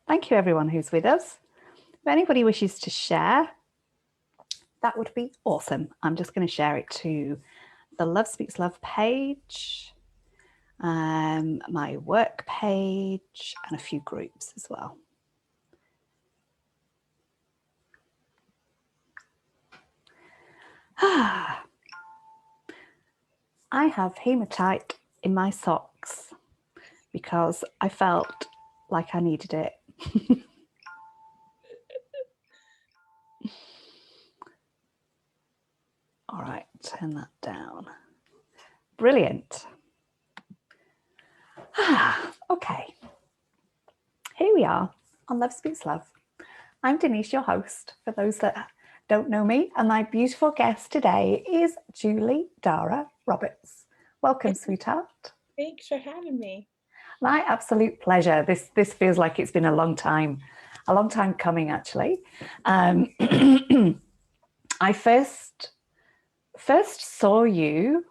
Thank you everyone who's with us. If anybody wishes to share, that would be awesome. I'm just going to share it to the Love Speaks Love page, my work page, and a few groups as well. I have hematite in my socks because I felt like I needed it. All right, turn that down. Brilliant. Okay, here we are on Love Speaks Love. I'm Denise, your host, for those that don't know me, and my beautiful guest today is Julie Dhara Roberts. Welcome, sweetheart. Thanks for having me. My absolute pleasure. This feels like it's been a long time coming, actually. I first saw you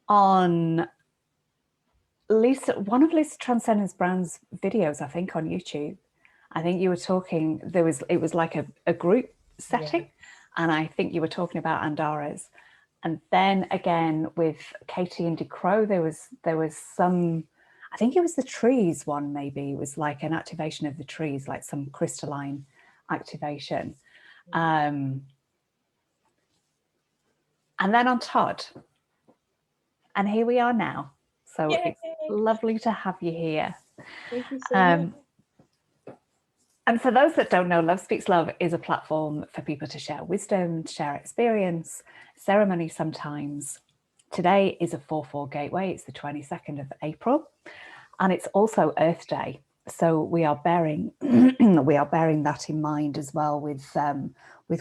on one of Lisa Transcendence Brown's videos, I think, on YouTube. I think you were talking, it was like a group setting, and I think you were talking about Andaras. And then again with Katie and DeCrow, there was some, I think it was the trees one, maybe. It was like an activation of the trees, like some crystalline activation. And then on Todd. And here we are now. So Yay. It's lovely to have you here. Thank you so much. And for those that don't know, Love Speaks Love is a platform for people to share wisdom, share experience, ceremony sometimes. Today is a 4/4 gateway. It's the 22nd of April. And it's also Earth Day. So we are bearing that in mind as well with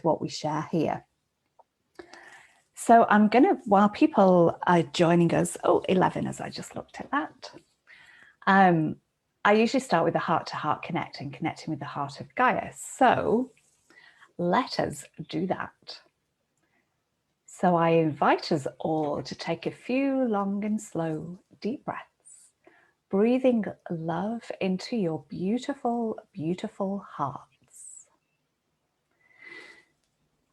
what we share here. So I'm going to, while people are joining us, 11 as I just looked at that. I usually start with the heart-to-heart connecting with the heart of Gaia. So let us do that. So I invite us all to take a few long and slow deep breaths, breathing love into your beautiful, beautiful hearts.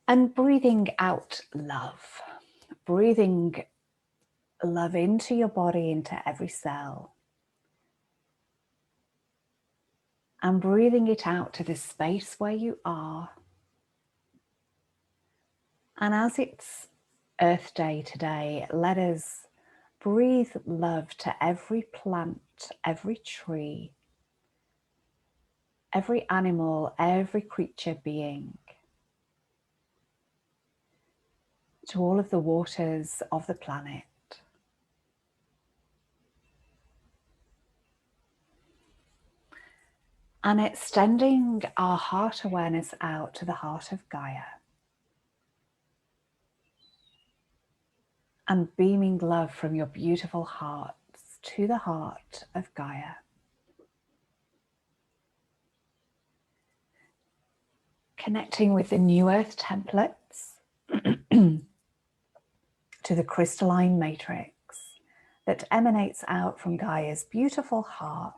And breathing out love, breathing love into your body, into every cell. And breathing it out to the space where you are. And as it's Earth Day today, let us breathe love to every plant, every tree, every animal, every creature being, to all of the waters of the planet. And extending our heart awareness out to the heart of Gaia. And beaming love from your beautiful hearts to the heart of Gaia. Connecting with the New Earth templates to the crystalline matrix that emanates out from Gaia's beautiful heart.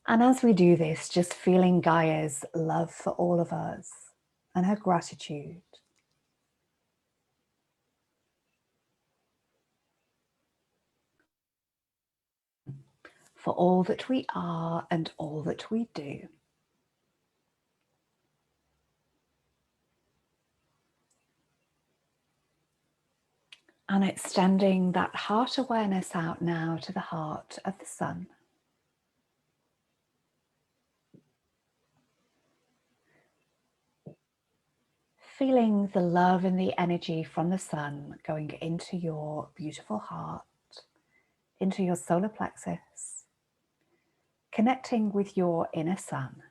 And as we do this, just feeling Gaia's love for all of us and her gratitude. For all that we are and all that we do. And extending that heart awareness out now to the heart of the sun. Feeling the love and the energy from the sun going into your beautiful heart, into your solar plexus, connecting with your inner sun.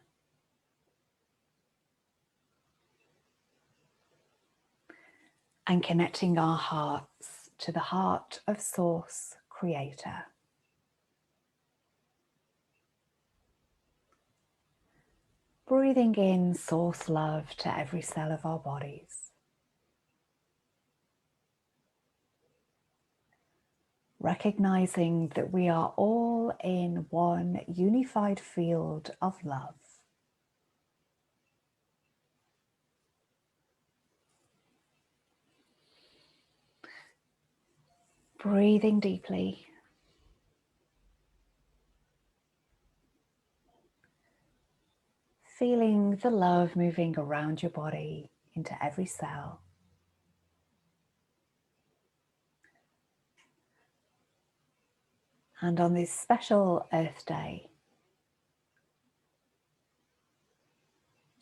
And connecting our hearts to the heart of Source Creator. Breathing in source love to every cell of our bodies. recognizing that we are all in one unified field of love. Breathing deeply. Feeling the love moving around your body into every cell. And on this special Earth Day,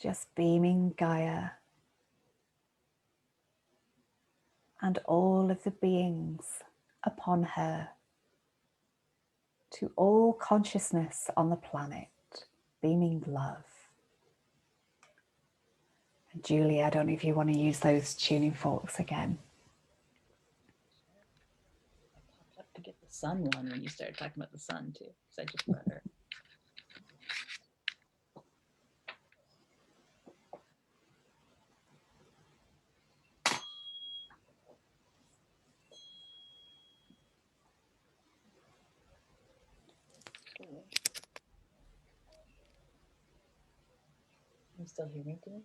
just beaming Gaia and all of the beings upon her to all consciousness on the planet, beaming love. And Julie, I don't know if you want to use those tuning forks again. I popped up to get the sun one when you started talking about the sun too, because I just brought her. You still hear me today?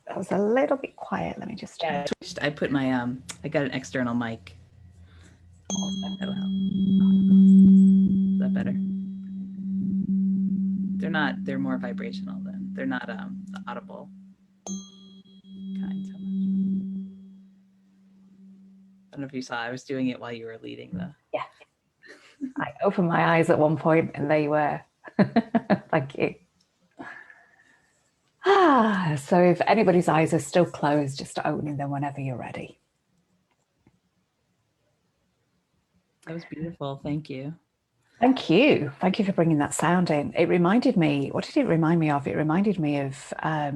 That was a little bit quiet. Let me just check. I put my I got an external mic. That'll help. Is that better? They're more vibrational than they're not the audible kind so much. I don't know if you saw, I was doing it while you were leading the. Yeah. I opened my eyes at one point and there you were. Thank you. So if anybody's eyes are still closed, just opening them whenever you're ready. That was beautiful. Thank you. Thank you. Thank you for bringing that sound in. It reminded me, what did it remind me of? It reminded me of, I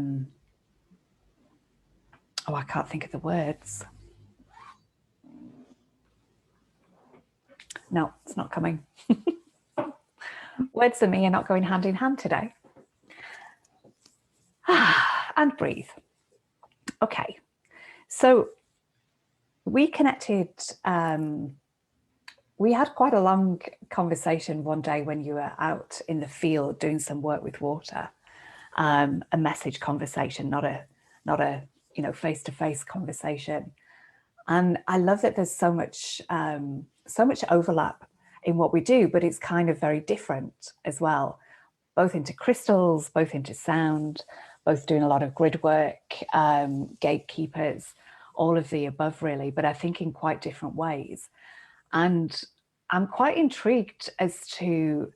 can't think of the words. No, it's not coming. Words and me are not going hand in hand today. And breathe. Okay, so we connected, we had quite a long conversation one day when you were out in the field doing some work with water, a message conversation, not a face-to-face conversation. And I love that there's so much overlap in what we do, but it's kind of very different as well, both into crystals, both into sound, both doing a lot of grid work, gatekeepers, all of the above really, but I think in quite different ways. And I'm quite intrigued as to,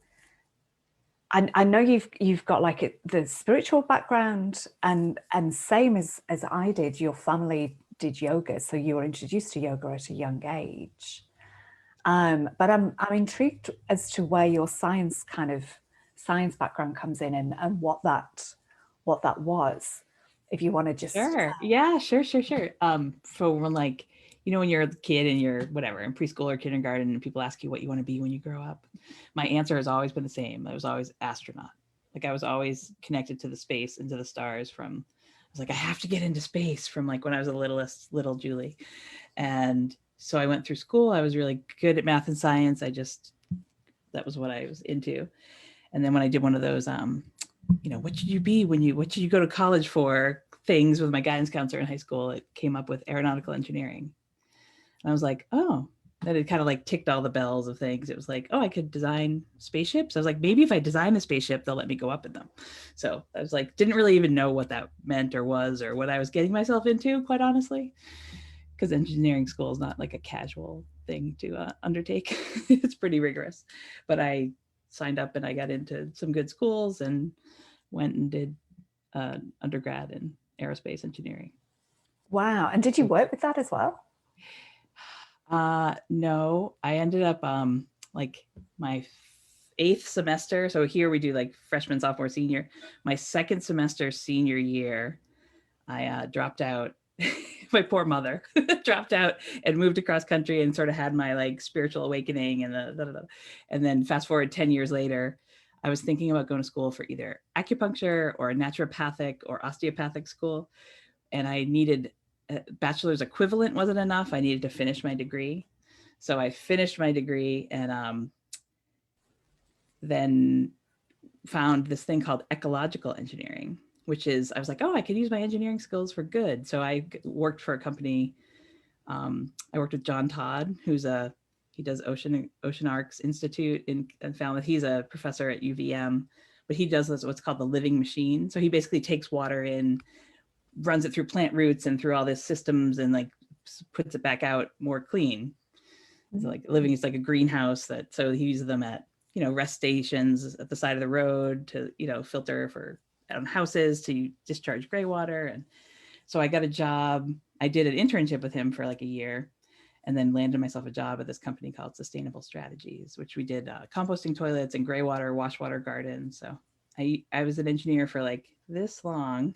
I know you've got like the spiritual background, and same as I did, your family did yoga, so you were introduced to yoga at a young age. But I'm intrigued as to where your science background comes in, and what that was, if you want to just. Sure. Yeah, sure. So when, like, when you're a kid and you're whatever in preschool or kindergarten and people ask you what you want to be when you grow up, my answer has always been the same. I was always astronaut. Like, I was always connected to the space and to the stars I was like, I have to get into space from like when I was the little Julie. And so I went through school. I was really good at math and science. That was what I was into. And then when I did one of those, what should you be what should you go to college for things with my guidance counselor in high school, it came up with aeronautical engineering. And I was like, oh, that it kind of like ticked all the bells of things. It was like, oh, I could design spaceships. I was like, maybe if I design a spaceship, they'll let me go up in them. So I was like, didn't really even know what that meant or was, or what I was getting myself into, quite honestly, because engineering school is not like a casual thing to undertake. It's pretty rigorous. But I signed up and I got into some good schools and went and did undergrad in aerospace engineering. Wow. And did you work with that as well? No, I ended up like my 8th semester. So here we do like freshman, sophomore, senior. My 2nd semester senior year, I dropped out. My poor mother dropped out and moved across country and sort of had my like spiritual awakening and then fast forward 10 years later, I was thinking about going to school for either acupuncture or a naturopathic or osteopathic school. And I needed a bachelor's equivalent wasn't enough. I needed to finish my degree. So I finished my degree and then found this thing called ecological engineering, which is, I was like, oh, I could use my engineering skills for good. So I worked for a company. I worked with John Todd, he does Oceanarcs Institute in Falmouth. He's a professor at UVM, but he does what's called the living machine. So he basically takes water in, runs it through plant roots and through all these systems and like puts it back out more clean. So like living is like a greenhouse so he uses them at, rest stations at the side of the road to, filter for houses to discharge gray water. And so I got a job. I did an internship with him for like a year and then landed myself a job at this company called Sustainable Strategies, which we did composting toilets and gray water, wash water gardens. So I was an engineer for like this long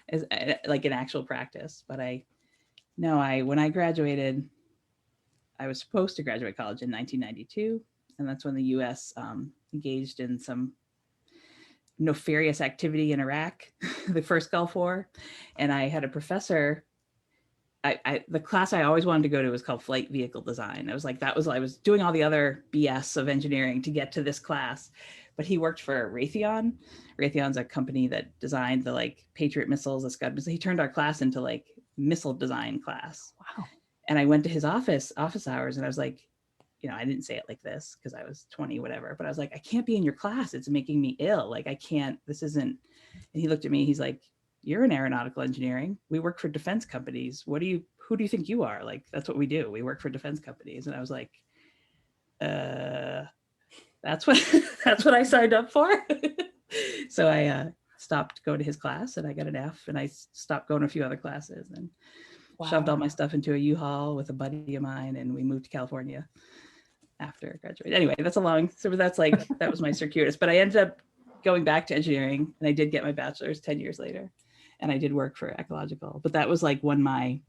as like in actual practice. But when I graduated, I was supposed to graduate college in 1992. And that's when the US engaged in some nefarious activity in Iraq, the first Gulf War. And I had a professor, the class I always wanted to go to was called Flight Vehicle Design. I was doing all the other BS of engineering to get to this class, but he worked for Raytheon. Raytheon's a company that designed the like Patriot missiles, the Scud missiles. He turned our class into like missile design class. Wow. And I went to his office hours and I was like, I didn't say it like this because I was 20, whatever, but I was like, I can't be in your class. It's making me ill. Like, I can't, this isn't. And he looked at me, he's like, you're in aeronautical engineering. We work for defense companies. Who do you think you are? Like, that's what we do. We work for defense companies. And I was like, that's what I signed up for. So I stopped going to his class and I got an F and I stopped going to a few other classes and shoved all my stuff into a U-Haul with a buddy of mine. And we moved to California after I graduated. Anyway, that was my circuitous, but I ended up going back to engineering and I did get my bachelor's 10 years later and I did work for ecological, but that was like when I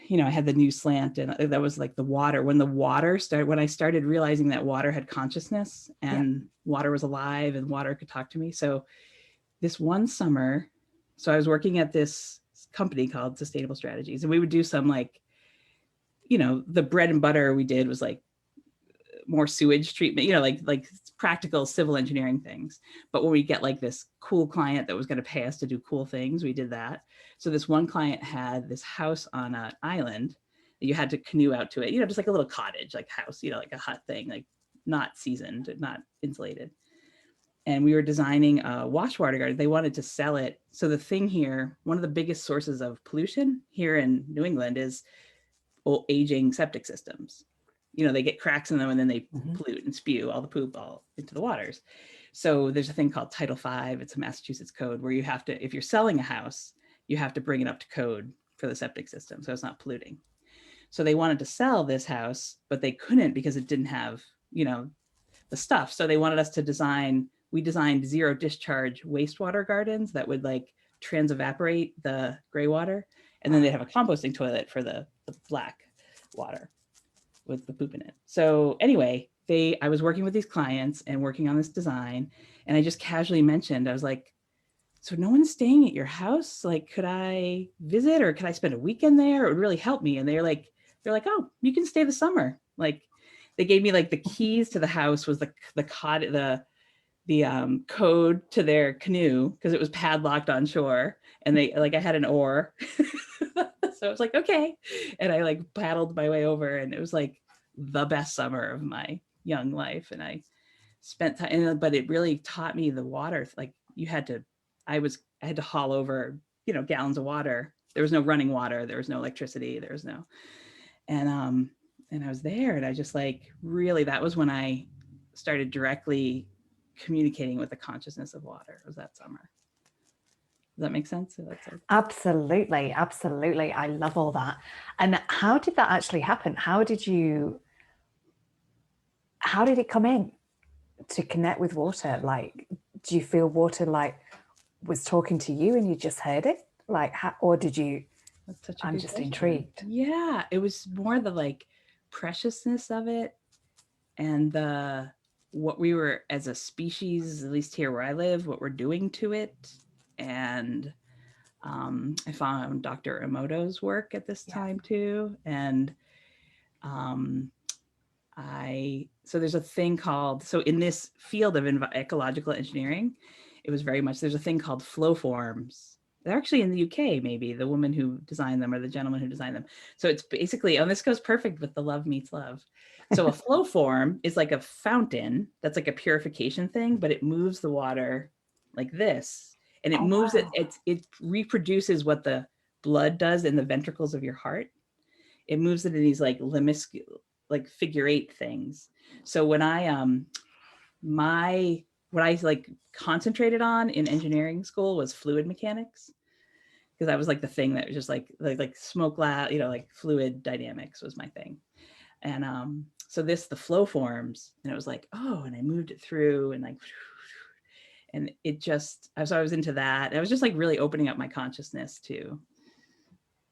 had the new slant and that was like when I started realizing that water had consciousness and water was alive and water could talk to me. So this one summer, I was working at this company called Sustainable Strategies and we would do some like, the bread and butter we did was like more sewage treatment, like practical civil engineering things. But when we get like this cool client that was going to pay us to do cool things, we did that. So this one client had this house on an island that you had to canoe out to it, just like a little cottage, like house, like a hut thing, like not seasoned, not insulated. And we were designing a wash water garden. They wanted to sell it. So the thing here, one of the biggest sources of pollution here in New England is aging septic systems. They get cracks in them and then they pollute and spew all the poop all into the waters. So there's a thing called Title V. It's a Massachusetts code where you have to, if you're selling a house, you have to bring it up to code for the septic system. So it's not polluting. So they wanted to sell this house, but they couldn't because it didn't have, the stuff. So they wanted us to we designed zero discharge wastewater gardens that would like trans-evaporate the gray water. And then they'd have a composting toilet for the black water with the poop in it. So anyway, I was working with these clients and working on this design. And I just casually mentioned, I was like, so no one's staying at your house? Like, could I visit or could I spend a weekend there? It would really help me. And they're like, oh, you can stay the summer. Like they gave me like the keys to the house was the code to their canoe because it was padlocked on shore. And I had an oar. So I was like, okay. And I like paddled my way over and it was like the best summer of my young life. And I spent time, but it really taught me the water. Like I had to haul over, gallons of water. There was no running water. There was no electricity. There was no, and I was there and I just like, really, that was when I started directly communicating with the consciousness of water. It was that summer. Does that make sense? Absolutely. Absolutely. I love all that. And how did that actually happen? How did it come in to connect with water? Like, do you feel water like was talking to you and you just heard it? Like, or did you, I'm just intrigued. Yeah. It was more the like preciousness of it and what we were as a species, at least here where I live, what we're doing to it. And I found Dr. Emoto's work at this time too. And So there's a thing called, so in this field of ecological engineering, it was very much, there's a thing called flow forms. They're actually in the UK, maybe the woman who designed them or the gentleman who designed them. So it's basically, and this goes perfect with the love meets love. So a flow form is like a fountain that's like a purification thing, but it moves the water like this, and it moves it. It reproduces what the blood does in the ventricles of your heart. It moves it in these like like figure 8 things. So when I what I like concentrated on in engineering school was fluid mechanics, because that was like the thing that was just like smoke lab, like fluid dynamics was my thing. And so the flow forms, and it was like, oh, and I moved it through, and like, and it just, so I was into that. I was just like really opening up my consciousness to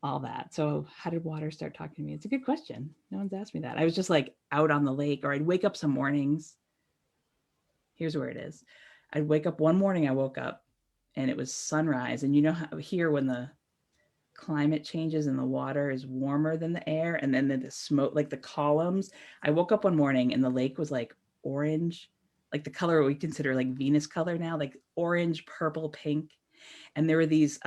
all that. So how did water start talking to me? It's a good question. No one's asked me that. I was just like out on the lake, or I'd wake up some mornings. Here's where it is. I'd wake up one morning, I woke up and it was sunrise. And you know how here when the climate changes and the water is warmer than the air, and then the smoke, like the columns, I woke up one morning and the lake was like orange, like the color we consider like Venus color now, like orange, purple, pink. And there were these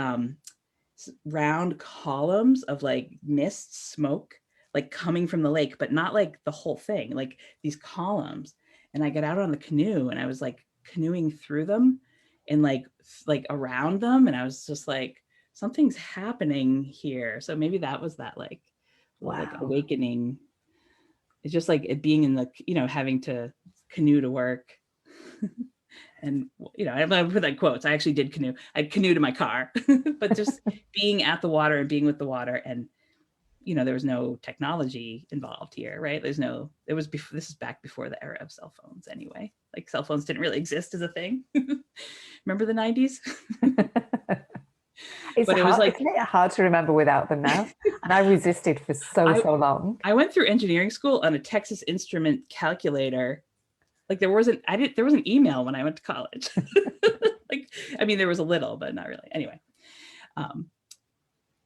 round columns of like mist, smoke, like coming from the lake, but not like the whole thing, like these columns. And I got out on the canoe and I was like canoeing through them and like around them. And I was just like, something's happening here. So maybe that was that like, like awakening. It's just like it being in the, having to canoe to work. And, I put that quotes. I actually did canoe. I'd canoe to my car, but just being at the water and being with the water. And, there was no technology involved here, right? This is back before the era of cell phones anyway. Like cell phones didn't really exist as a thing. Remember the 90s? Isn't it hard to remember without them now? And I resisted for so long. I went through engineering school on a Texas Instrument calculator. Like there wasn't email when I went to college. There was a little, but not really. Anyway.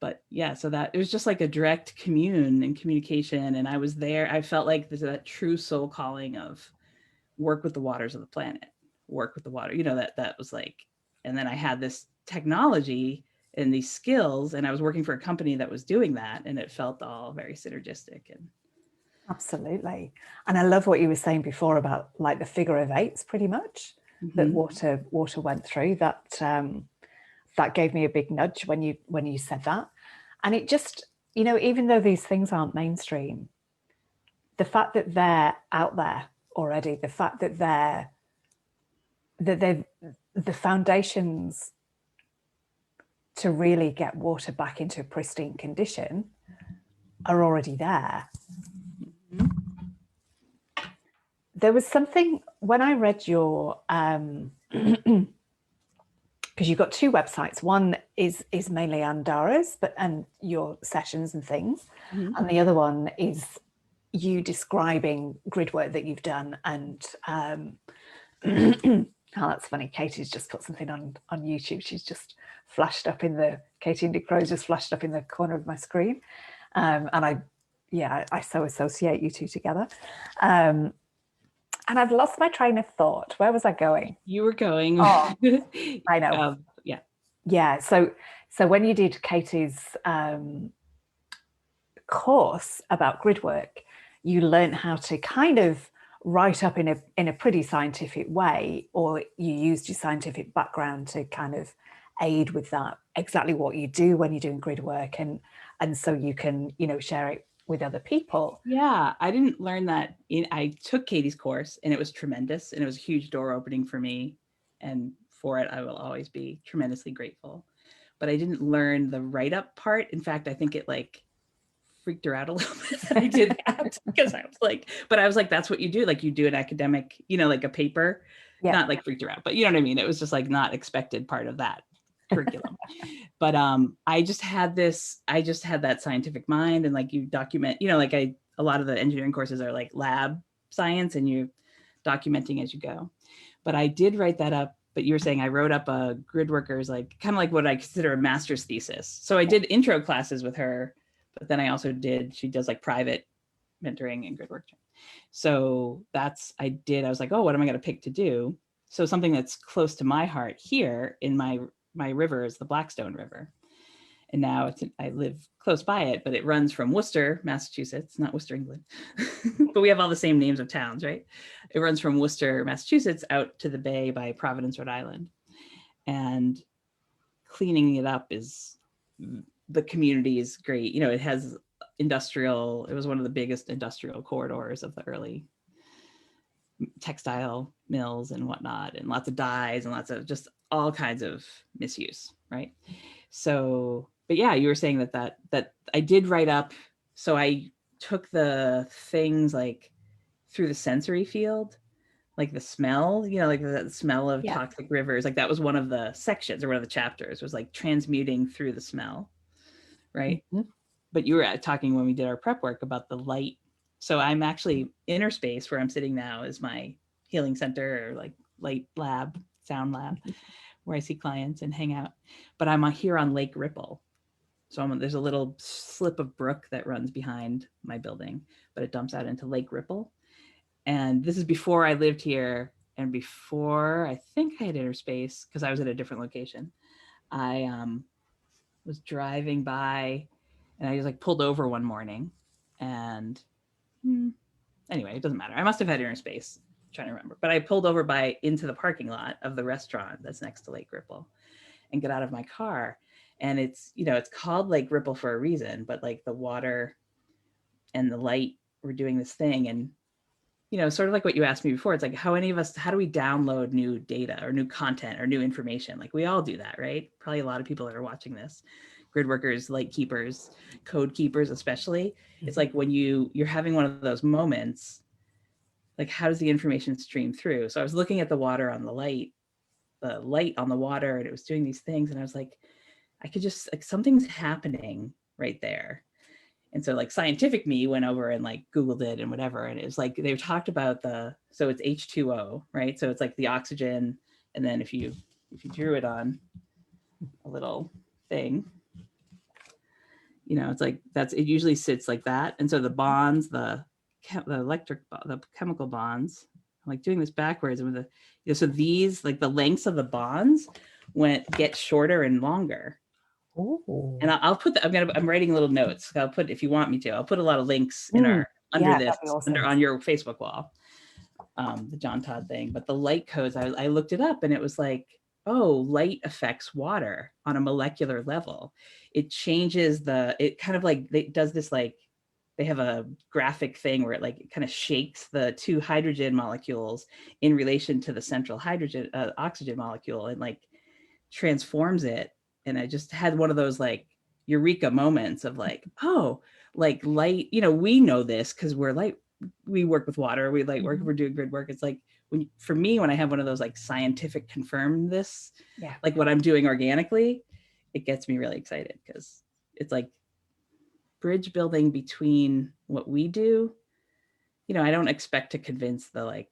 But yeah, so that it was just like a direct communication. And I was there. I felt like there's that true soul calling of work with the waters of the planet, work with the water, that was like, and then I had this technology and these skills, and I was working for a company that was doing that. And it felt all very synergistic. And absolutely. And I love what you were saying before about like the figure of 8s, pretty much, that water went through. That gave me a big nudge when you said that. And it just, even though these things aren't mainstream, the fact that they're out there already, the fact that they're the foundations to really get water back into a pristine condition are already there. There was something when I read your because you've got 2 websites. One is mainly Andara's, and your sessions and things. And the other one is you describing grid work that you've done. And oh, that's funny. Katie's just put something on YouTube. She's just flashed up Katie and Dick Crow's just flashed up in the corner of my screen. And I so associate you two together. And I've lost my train of thought. Where was I going? You were going. Oh, I know. Yeah. Yeah. So when you did Katie's course about grid work, you learned how to kind of write up in a pretty scientific way, or you used your scientific background to kind of aid with that, exactly what you do when you're doing grid work, and so you can, share it with other people. Yeah, I didn't learn that. I took Katie's course and it was tremendous, and it was a huge door opening for me, and for it I will always be tremendously grateful. But I didn't learn the write-up part. In fact, I think it like freaked her out a little bit that I did that, because I was like, that's what you do. Like you do an academic, like a paper, not like freaked her out, but you know what I mean? It was just like not expected part of that curriculum. But I just had that scientific mind, and like you document, a lot of the engineering courses are like lab science and you're documenting as you go. But I did write that up. But you were saying I wrote up a grid workers, like kind of like what I consider a master's thesis. So I did intro classes with her, but then I also she does like private mentoring and grid work. So I was like, oh, what am I going to pick to do? So something that's close to my heart here in my river is the Blackstone River. And now I live close by it, but it runs from Worcester, Massachusetts, not Worcester, England, but we have all the same names of towns, right? It runs from Worcester, Massachusetts out to the bay by Providence, Rhode Island. And cleaning it up the community is great. You know, it has it was one of the biggest industrial corridors of the early textile mills and whatnot, and lots of dyes and lots of just all kinds of misuse, right? So, but yeah, you were saying that I did write up. So I took the things like through the sensory field, like the smell, you know, like the smell of toxic rivers. Like that was one of the sections or one of the chapters was like transmuting through the smell, right? Mm-hmm. But you were talking when we did our prep work about the light. So I'm actually inner space where I'm sitting now is my healing center or like light lab, sound lab, where I see clients and hang out. But I'm here on Lake Ripple. So there's a little slip of brook that runs behind my building, but it dumps out into Lake Ripple. And this is before I lived here and before I think I had inner space because I was at a different location. I was driving by and I just like pulled over one morning and anyway, it doesn't matter. I must have had inner space. I'm trying to remember, but I pulled over into the parking lot of the restaurant that's next to Lake Ripple and get out of my car. And it's, you know, it's called Lake Ripple for a reason, but like the water and the light were doing this thing. And, you know, sort of like what you asked me before, it's like how do we download new data or new content or new information? Like we all do that, right? Probably a lot of people that are watching this, grid workers, light keepers, code keepers, especially. It's like when you're having one of those moments, like how does the information stream through? So I was looking at the water on the light on the water, and it was doing these things. And I was like, I could just, like, something's happening right there. And so like scientific me went over and like Googled it and whatever. And it was like, they talked about so it's H2O, right? So it's like the oxygen. And then if you drew it on a little thing, you know, it's like, it usually sits like that. And so the bonds, the chemical bonds, I'm like doing this backwards. And so these, like the lengths of the bonds get shorter and longer. Ooh. And I'll put I'm writing little notes. I'll put, if you want me to, I'll put a lot of links in on your Facebook wall, the John Todd thing. But the light codes, I looked it up and it was like, oh, light affects water on a molecular level. It changes it kind of like, it does this, like, they have a graphic thing where it kind of shakes the two hydrogen molecules in relation to the central oxygen molecule and like transforms it. And I just had one of those like eureka moments of like, oh, like light, you know, we know this because we work with water, we like work, we're doing grid work. It's like for me, when I have one of those like scientific confirm this, like what I'm doing organically, it gets me really excited because it's like bridge building between what we do. You know, I don't expect to convince the like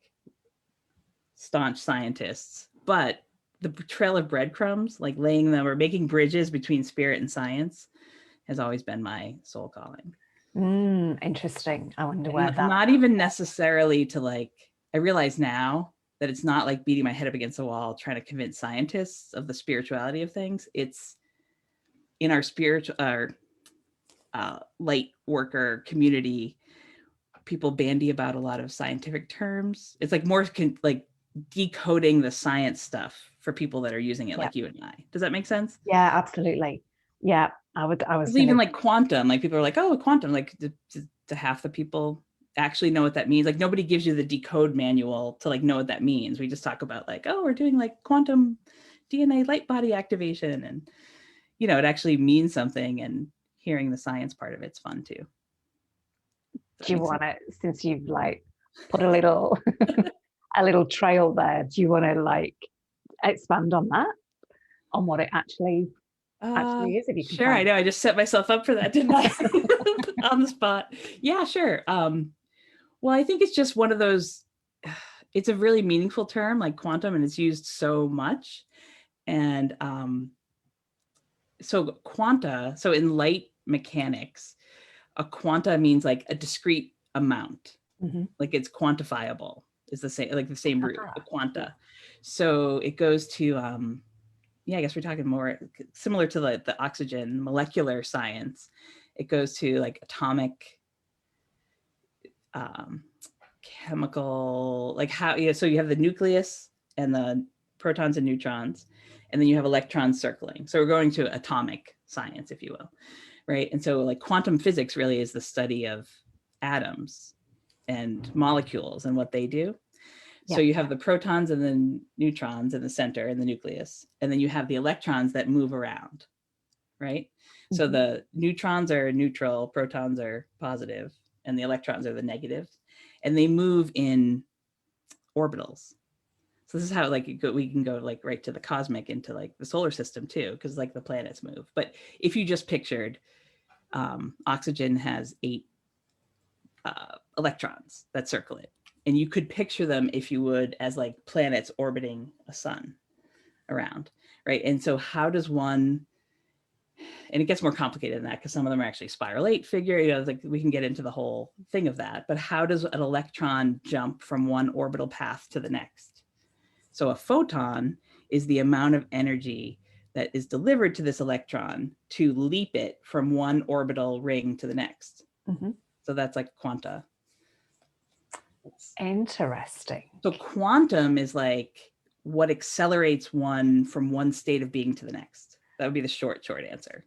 staunch scientists, but the trail of breadcrumbs, like laying them or making bridges between spirit and science has always been my soul calling. Interesting. I wonder where that. Not even necessarily to like, I realize now that it's not like beating my head up against the wall, trying to convince scientists of the spirituality of things. It's in our light worker community, people bandy about a lot of scientific terms. It's like more like decoding the science stuff for people that are using it, like you and I. Does that make sense? Yeah, absolutely. Yeah, I was even like quantum, like people are like, oh, quantum, like to half the people actually know what that means. Like nobody gives you the decode manual to like know what that means. We just talk about like, oh, we're doing like quantum DNA light body activation, and you know, it actually means something, and hearing the science part of it's fun too. Do you want to, since you've like put a little a little trail there, do you want to like expand on that, on what it actually is? If you can. Sure, I know I just set myself up for that, didn't I? On the spot. Yeah, sure. Well, I think it's just one of those, it's a really meaningful term like quantum, and it's used so much. And so quanta, so in light mechanics, a quanta means like a discrete amount. Mhm. Like it's quantifiable is the same, like the same root, the quanta. Yeah. So it goes to, yeah, I guess we're talking more similar to the oxygen molecular science. It goes to like atomic, chemical, like how, yeah, so you have the nucleus and the protons and neutrons, and then you have electrons circling. So we're going to atomic science, if you will, right? And so like quantum physics really is the study of atoms and molecules and what they do. So you have the protons and the neutrons in the center in the nucleus, and then you have the electrons that move around, right? So the neutrons are neutral, protons are positive, and the electrons are the negative, and they move in orbitals. So this is how like we can go like right to the cosmic into like the solar system too, because like the planets move. But if you just pictured oxygen has 8 electrons that circle it, and you could picture them, if you would, as like planets orbiting a sun around, right? And so how does one, and it gets more complicated than that because some of them are actually spiral 8 figure, you know, like we can get into the whole thing of that, but how does an electron jump from one orbital path to the next? So a photon is the amount of energy that is delivered to this electron to leap it from one orbital ring to the next. So that's like quanta. Interesting. So quantum is like what accelerates one from one state of being to the next. That would be the short answer.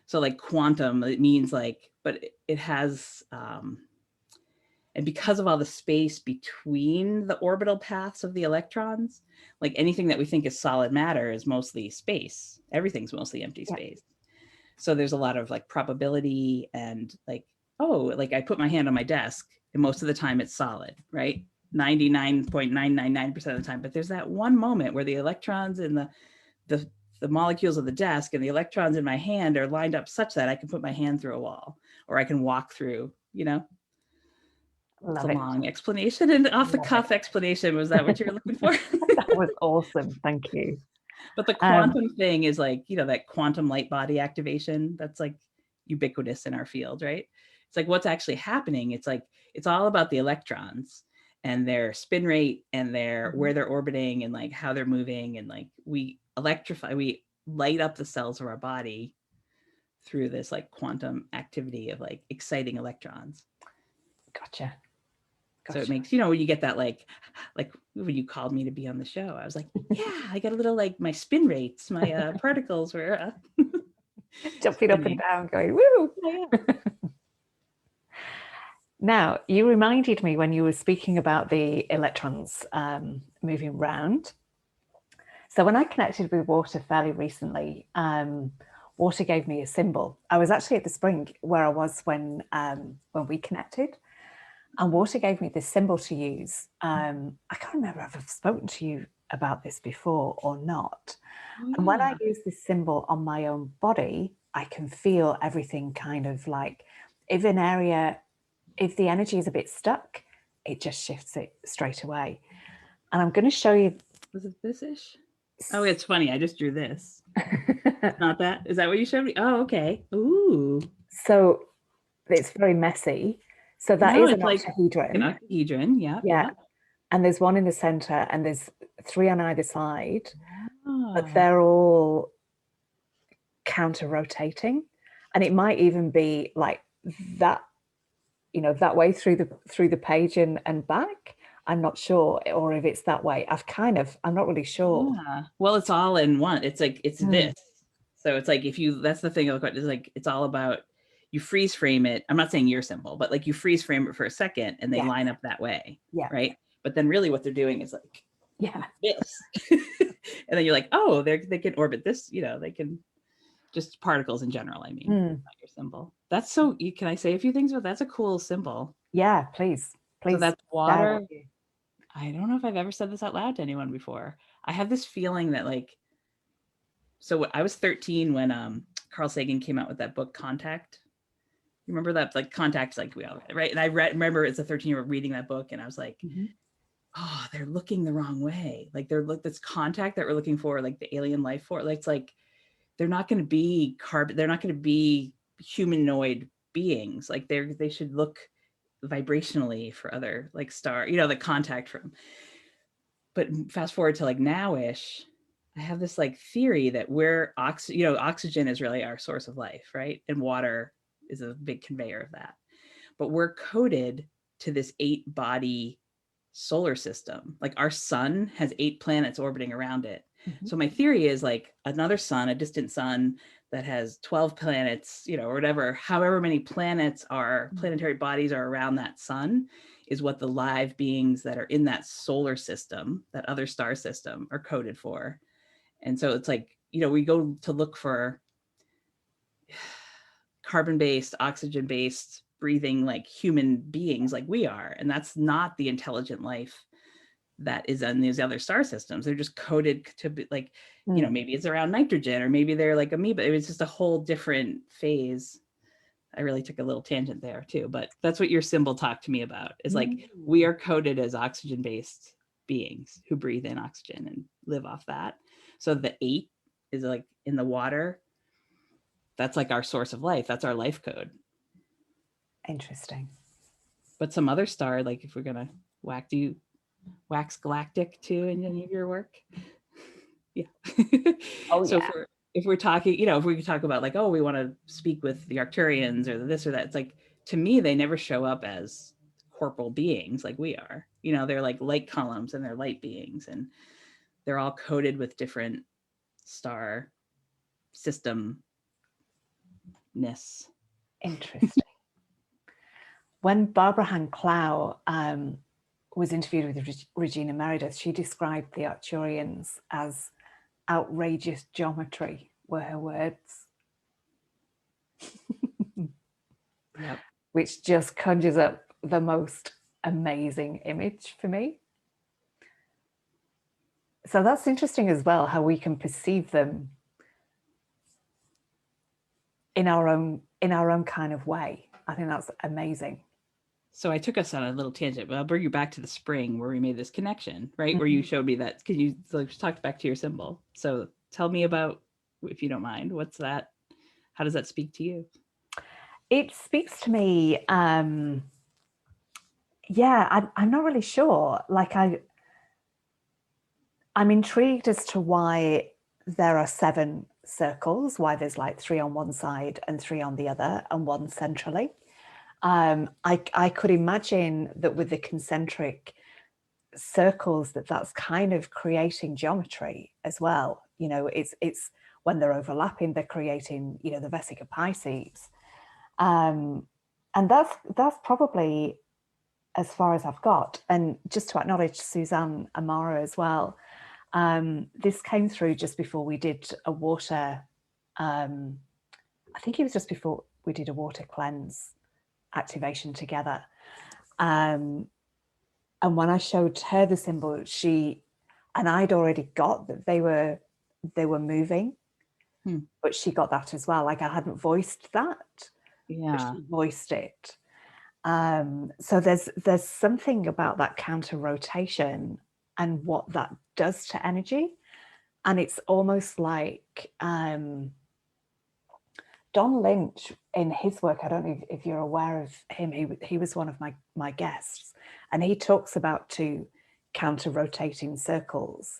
So like quantum, it means like, but it has, and because of all the space between the orbital paths of the electrons, like anything that we think is solid matter is mostly space. Everything's mostly empty space. So there's a lot of like probability and like, oh, like I put my hand on my desk and most of the time it's solid, right? 99.999% of the time. But there's that one moment where the electrons in the molecules of the desk and the electrons in my hand are lined up such that I can put my hand through a wall or I can walk through, you know. It's a long explanation and off the cuff explanation. Was that what you were looking for? That was awesome. Thank you. But the quantum thing is like, you know, that quantum light body activation, that's like ubiquitous in our field, right? It's like what's actually happening. It's like, it's all about the electrons and their spin rate and their where they're orbiting and like how they're moving. And like we light up the cells of our body through this like quantum activity of like exciting electrons. Gotcha. So it makes, you know, when you get that, like when you called me to be on the show, I was like, yeah, I got a little like my spin rates, my particles were jumping up and down going, woo. Yeah. Now, you reminded me when you were speaking about the electrons moving around. So when I connected with water fairly recently, water gave me a symbol. I was actually at the spring where I was when we connected. And water gave me this symbol to use. I can't remember if I've spoken to you about this before or not. Oh, yeah. And when I use this symbol on my own body, I can feel everything kind of like, if the energy is a bit stuck, it just shifts it straight away. And I'm going to show you. Was it this-ish? Oh, it's funny. I just drew this. Not that. Is that what you showed me? Oh, okay. Ooh. So it's very messy. So that is an octahedron. An octahedron, yeah. Yeah. And there's one in the center and there's 3 on either side. Oh. But they're all counter-rotating. And it might even be like that, you know, that way through the page and back. I'm not sure, or if it's that way. I'm not really sure. Yeah. Well, it's all in one. It's like, it's this. So it's like, that's the thing, it's like, it's all about, you freeze frame it. I'm not saying your symbol, but like you freeze frame it for a second and they line up that way. Yeah. Right. But then really what they're doing is like, this. And then you're like, oh, they can orbit this, you know, they can just particles in general. I mean, not your symbol. That's so, can I say a few things about that's a cool symbol. Yeah, please. So that's water. I don't know if I've ever said this out loud to anyone before. I have this feeling that like, so I was 13 when Carl Sagan came out with that book, Contact. You remember that? Like Contact's like we all read, right? And I remember as a 13-year-old reading that book and I was like, oh, they're looking the wrong way. Like this contact that we're looking for, like the alien life form, like it's like, they're not going to be they're not going to be humanoid beings. Like they should look vibrationally for other like star, the contact from. But fast forward to like nowish, I have this like theory that oxygen is really our source of life, right? And water is a big conveyor of that. But we're coded to this 8-body solar system. Like our sun has 8 planets orbiting around it. So my theory is like another sun, a distant sun that has 12 planets, or whatever, however many planetary bodies are around that sun, is what the live beings that are in that solar system, that other star system, are coded for. And so it's like, we go to look for carbon-based, oxygen-based, breathing like human beings like we are. And that's not the intelligent life that is on these other star systems. They're just coded to be like, maybe it's around nitrogen, or maybe they're like amoeba. It was just a whole different phase. I really took a little tangent there too, but that's what your symbol talked to me about, is like, we are coded as oxygen-based beings who breathe in oxygen and live off that. So the 8 is like in the water. That's like our source of life. That's our life code. Interesting. But some other star, like if we're gonna wax galactic too in any of your work? Yeah. Oh, so yeah. if we're talking, if we could talk about like, oh, we want to speak with the Arcturians or this or that, it's like, to me, they never show up as corporal beings like we are. They're like light columns, and they're light beings, and they're all coded with different star system-ness. Interesting. When Barbara Han Clow was interviewed with Regina Meredith, she described the Arcturians as outrageous geometry, were her words. Yep. Which just conjures up the most amazing image for me. So that's interesting as well, how we can perceive them in our own kind of way. I think that's amazing. So I took us on a little tangent, but I'll bring you back to the spring where we made this connection, right? Where you showed me that, because you talked back to your symbol. So tell me about, if you don't mind, what's that? How does that speak to you? It speaks to me. I'm not really sure. Like I'm intrigued as to why there are 7 circles, why there's like 3 on one side and 3 on the other, and 1 centrally. I could imagine that with the concentric circles, that's kind of creating geometry as well. It's when they're overlapping, they're creating, the Vesica Pisces. And that's probably as far as I've got. And just to acknowledge Suzanne Amara as well, this came through just before we did a water, I think it was just before we did a water cleanse activation together. And when I showed her the symbol, and I'd already got that they were moving, but she got that as well. Like I hadn't voiced that, but she voiced it. So there's something about that counter rotation and what that does to energy. And it's almost like Don Lynch in his work, I don't know if you're aware of him, he was one of my guests, and he talks about 2 counter rotating circles.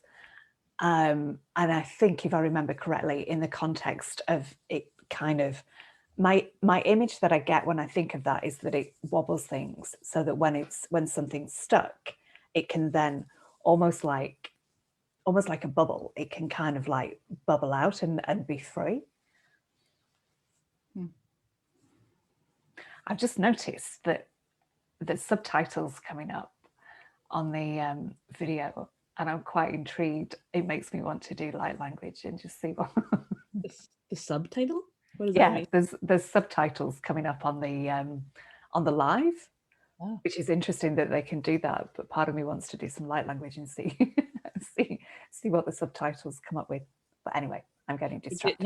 And I think, if I remember correctly, in the context of it, kind of my image that I get when I think of that is that it wobbles things, so that when something's stuck, it can then almost like a bubble, it can kind of like bubble out and be free. I've just noticed that there's subtitles coming up on the video, and I'm quite intrigued. It makes me want to do light language and just see what the subtitle. What does that mean? There's subtitles coming up on the live, which is interesting that they can do that. But part of me wants to do some light language and see what the subtitles come up with. But anyway, I'm getting distracted.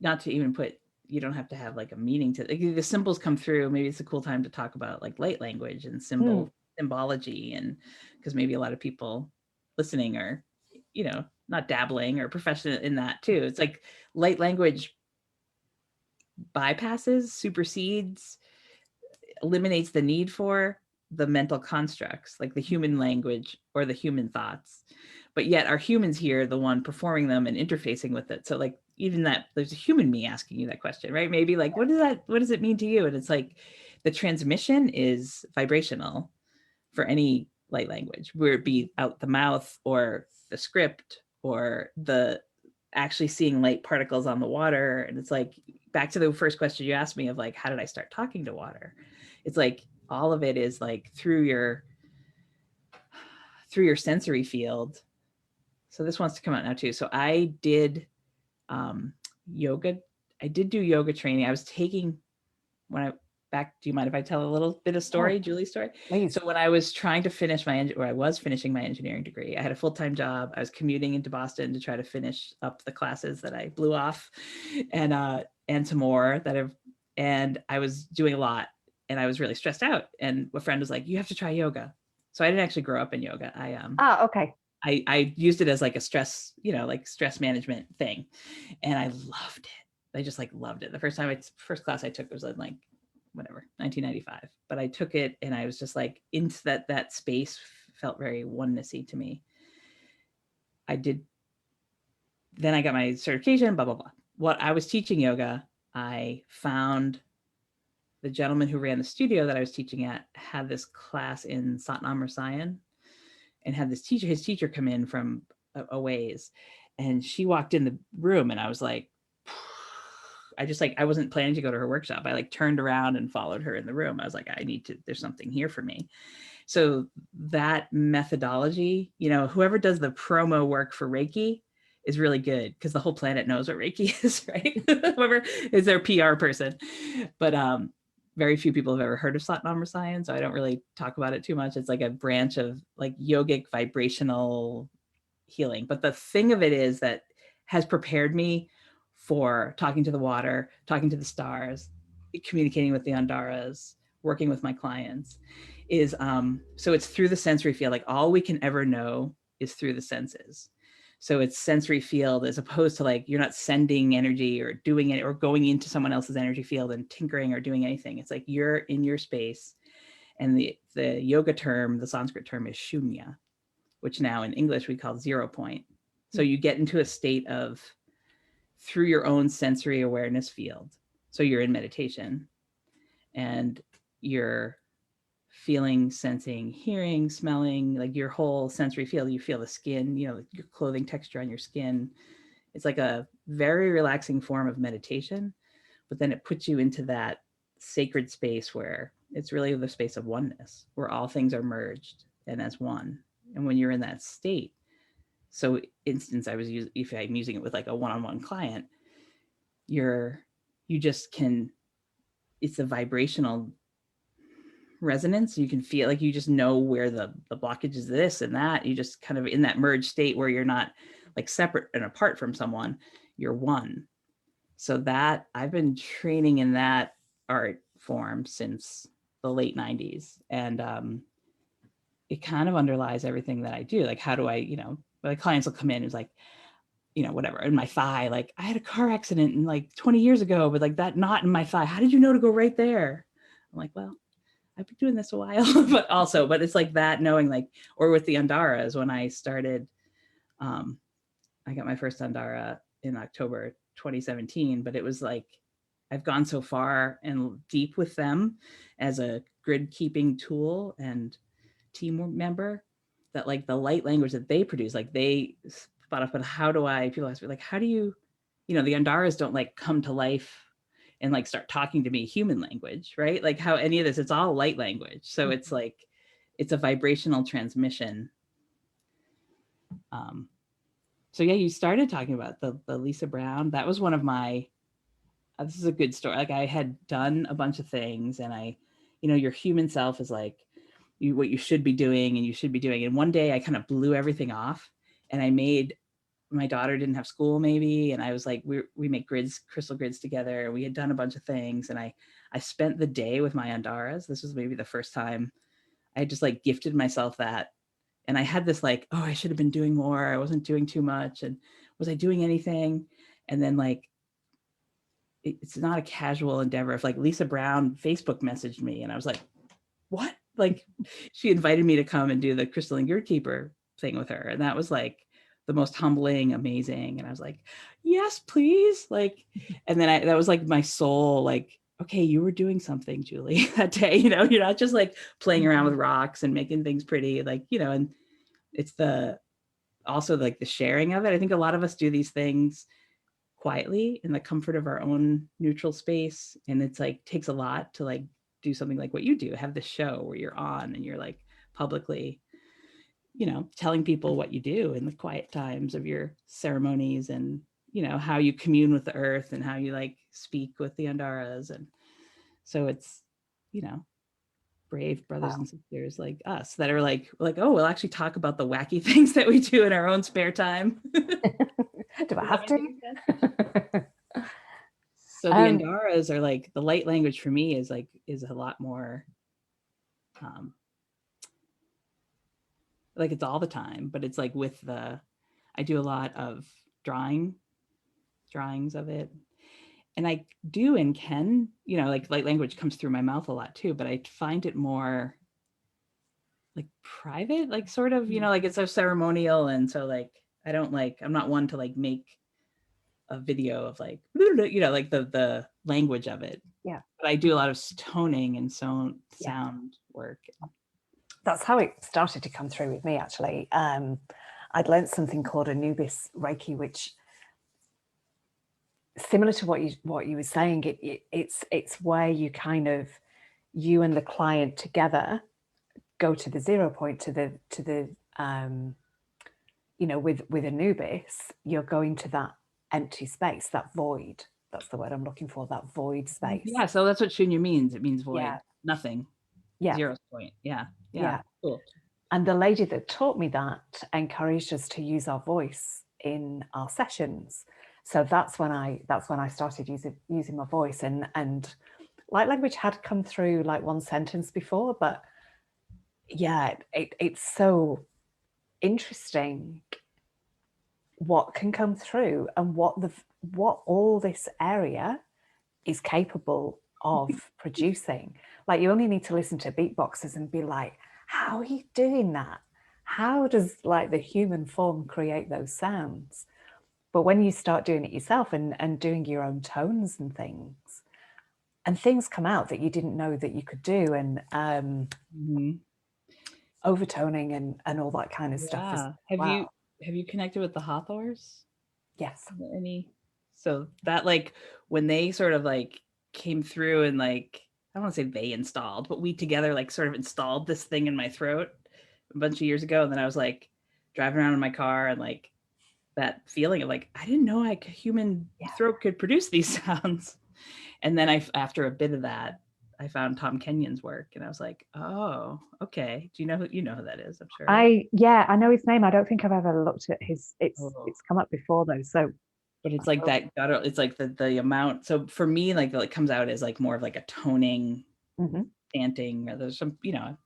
Not to even put. You don't have to have like a meaning to like, the symbols come through. Maybe it's a cool time to talk about like light language and symbology, and because maybe a lot of people listening are, not dabbling or professional in that too. It's like light language bypasses, supersedes eliminates the need for the mental constructs, like the human language or the human thoughts. But yet our humans here, the one performing them and interfacing with it. So like even that, there's a human me asking you that question, right? Maybe like, what does it mean to you? And it's like the transmission is vibrational for any light language, where it be out the mouth or the script or the actually seeing light particles on the water. And it's like, back to the first question you asked me of like, how did I start talking to water? It's like, all of it is like through your sensory field. So this wants to come out now too. So I did yoga. I did do yoga training. I was taking do you mind if I tell a little bit of story, Julie's story? Please. So when I was trying to finish I was finishing my engineering degree, I had a full-time job. I was commuting into Boston to try to finish up the classes that I blew off and some more and I was doing a lot and I was really stressed out. And a friend was like, you have to try yoga. So I didn't actually grow up in yoga. Okay. I used it as like a stress, like stress management thing. And I loved it. I just like loved it. The first class I took was in like, whatever, 1995. But I took it and I was just like into that space, felt very oneness-y to me. Then I got my certification, blah, blah, blah. What I was teaching yoga, I found the gentleman who ran the studio that I was teaching at had this class in Satnam Rasayan and had his teacher come in from a ways. And she walked in the room and I was like, I wasn't planning to go to her workshop. I like turned around and followed her in the room. I was like, there's something here for me. So that methodology, whoever does the promo work for Reiki is really good because the whole planet knows what Reiki is, right? Whoever is their PR person. But very few people have ever heard of Satnam Rasayan, so I don't really talk about it too much. It's like a branch of like yogic vibrational healing. But the thing of it is that has prepared me for talking to the water, talking to the stars, communicating with the Andaras, working with my clients is, so it's through the sensory field. Like all we can ever know is through the senses. So it's sensory field as opposed to like, you're not sending energy or doing it or going into someone else's energy field and tinkering or doing anything. It's like you're in your space. And the yoga term, the Sanskrit term is shunya, which now in English we call 0 point. So you get into a state of through your own sensory awareness field. So you're in meditation and you're feeling, sensing, hearing, smelling, like your whole sensory field. You feel the skin, your clothing texture on your skin. It's like a very relaxing form of meditation, but then it puts you into that sacred space where it's really the space of oneness, where all things are merged and as one. And when you're in that state, so instance, if I'm using it with like a one-on-one client, you just can, it's a vibrational resonance. You can feel like you just know where the blockage is, this and that. You just kind of in that merged state where you're not like separate and apart from someone, you're one. So that I've been training in that art form since the late 90s. And it kind of underlies everything that I do. Like, how do I, my clients will come in, it's like, whatever, in my thigh, like I had a car accident in like 20 years ago, but like that knot in my thigh, how did you know to go right there? I'm like, well, I've been doing this a while, but it's like that knowing, like, or with the Andaras, when I started, I got my first Andara in October 2017, but it was like, I've gone so far and deep with them as a grid keeping tool and team member that like the light language that they produce, like they spot off, but people ask me like, how do you, the Andaras don't like come to life and like start talking to me human language, right? Like how any of this, it's all light language. So it's like, it's a vibrational transmission. So yeah, you started talking about the Lisa Brown. That was one of my, this is a good story. Like I had done a bunch of things and your human self is like what you should be doing and you should be doing. And one day I kind of blew everything off and my daughter didn't have school maybe. And I was like, we make crystal grids together. We had done a bunch of things. And I spent the day with my Andaras. This was maybe the first time I just like gifted myself that. And I had this like, oh, I should have been doing more. I wasn't doing too much. And was I doing anything? And then like, it's not a casual endeavor. If like Lisa Brown Facebook messaged me and I was like, what? Like she invited me to come and do the crystalline grid keeper thing with her. And that was like the most humbling, amazing. And I was like, yes, please. Like, and then that was like my soul, like, okay, you were doing something, Julie, that day, you know, you're not just like playing around with rocks and making things pretty, like, you know, and it's also like the sharing of it. I think a lot of us do these things quietly in the comfort of our own neutral space. And it's like, takes a lot to like do something like what you do, have the show where you're on and you're like publicly, you know, telling people what you do in the quiet times of your ceremonies and, you know, how you commune with the earth and how you like speak with the Andaras. And so it's, you know, brave brothers and sisters like us that are like, oh, we'll actually talk about the wacky things that we do in our own spare time. Do I have to? So the Andaras are like, the light language for me is a lot more, like it's all the time, but it's like I do a lot of drawings of it. And I do and can, you know, like light language comes through my mouth a lot too, but I find it more like private, like sort of, you know, like it's so ceremonial. And so like, I'm not one to like make a video of like, you know, like the language of it. Yeah. But I do a lot of toning and sound work. That's how it started to come through with me, actually. I'd learned something called Anubis Reiki, which, similar to what you were saying, it's where you kind of, you and the client together go to the 0 point, to the you know, with Anubis, you're going to that empty space, that void. That's the word I'm looking for, that void space. Yeah, so that's what shunya means. It means void, nothing. Yeah. 0 point. Yeah. Cool. And the lady that taught me that encouraged us to use our voice in our sessions. So that's when I started using my voice, and light language had come through like one sentence before, but yeah, it's so interesting what can come through and what all this area is capable of producing. Like, you only need to listen to beatboxers and be like, how are you doing that? How does like the human form create those sounds? But when you start doing it yourself and doing your own tones and things come out that you didn't know that you could do, and overtoning and all that kind of stuff. Have you connected with the Hathors? Yes. So that, like, when they sort of like came through and like, I don't want to say they installed, but we together like sort of installed this thing in my throat a bunch of years ago. And then I was like driving around in my car and like that feeling of like, I didn't know a human throat could produce these sounds. And then after a bit of that, I found Tom Kenyon's work and I was like, oh, okay. Do you know who that is? I'm sure. I know his name. I don't think I've ever looked at his, it's come up before though. So, but it's like that, it's like the amount. So for me, like it comes out as like more of like a toning, chanting, or there's some, you know,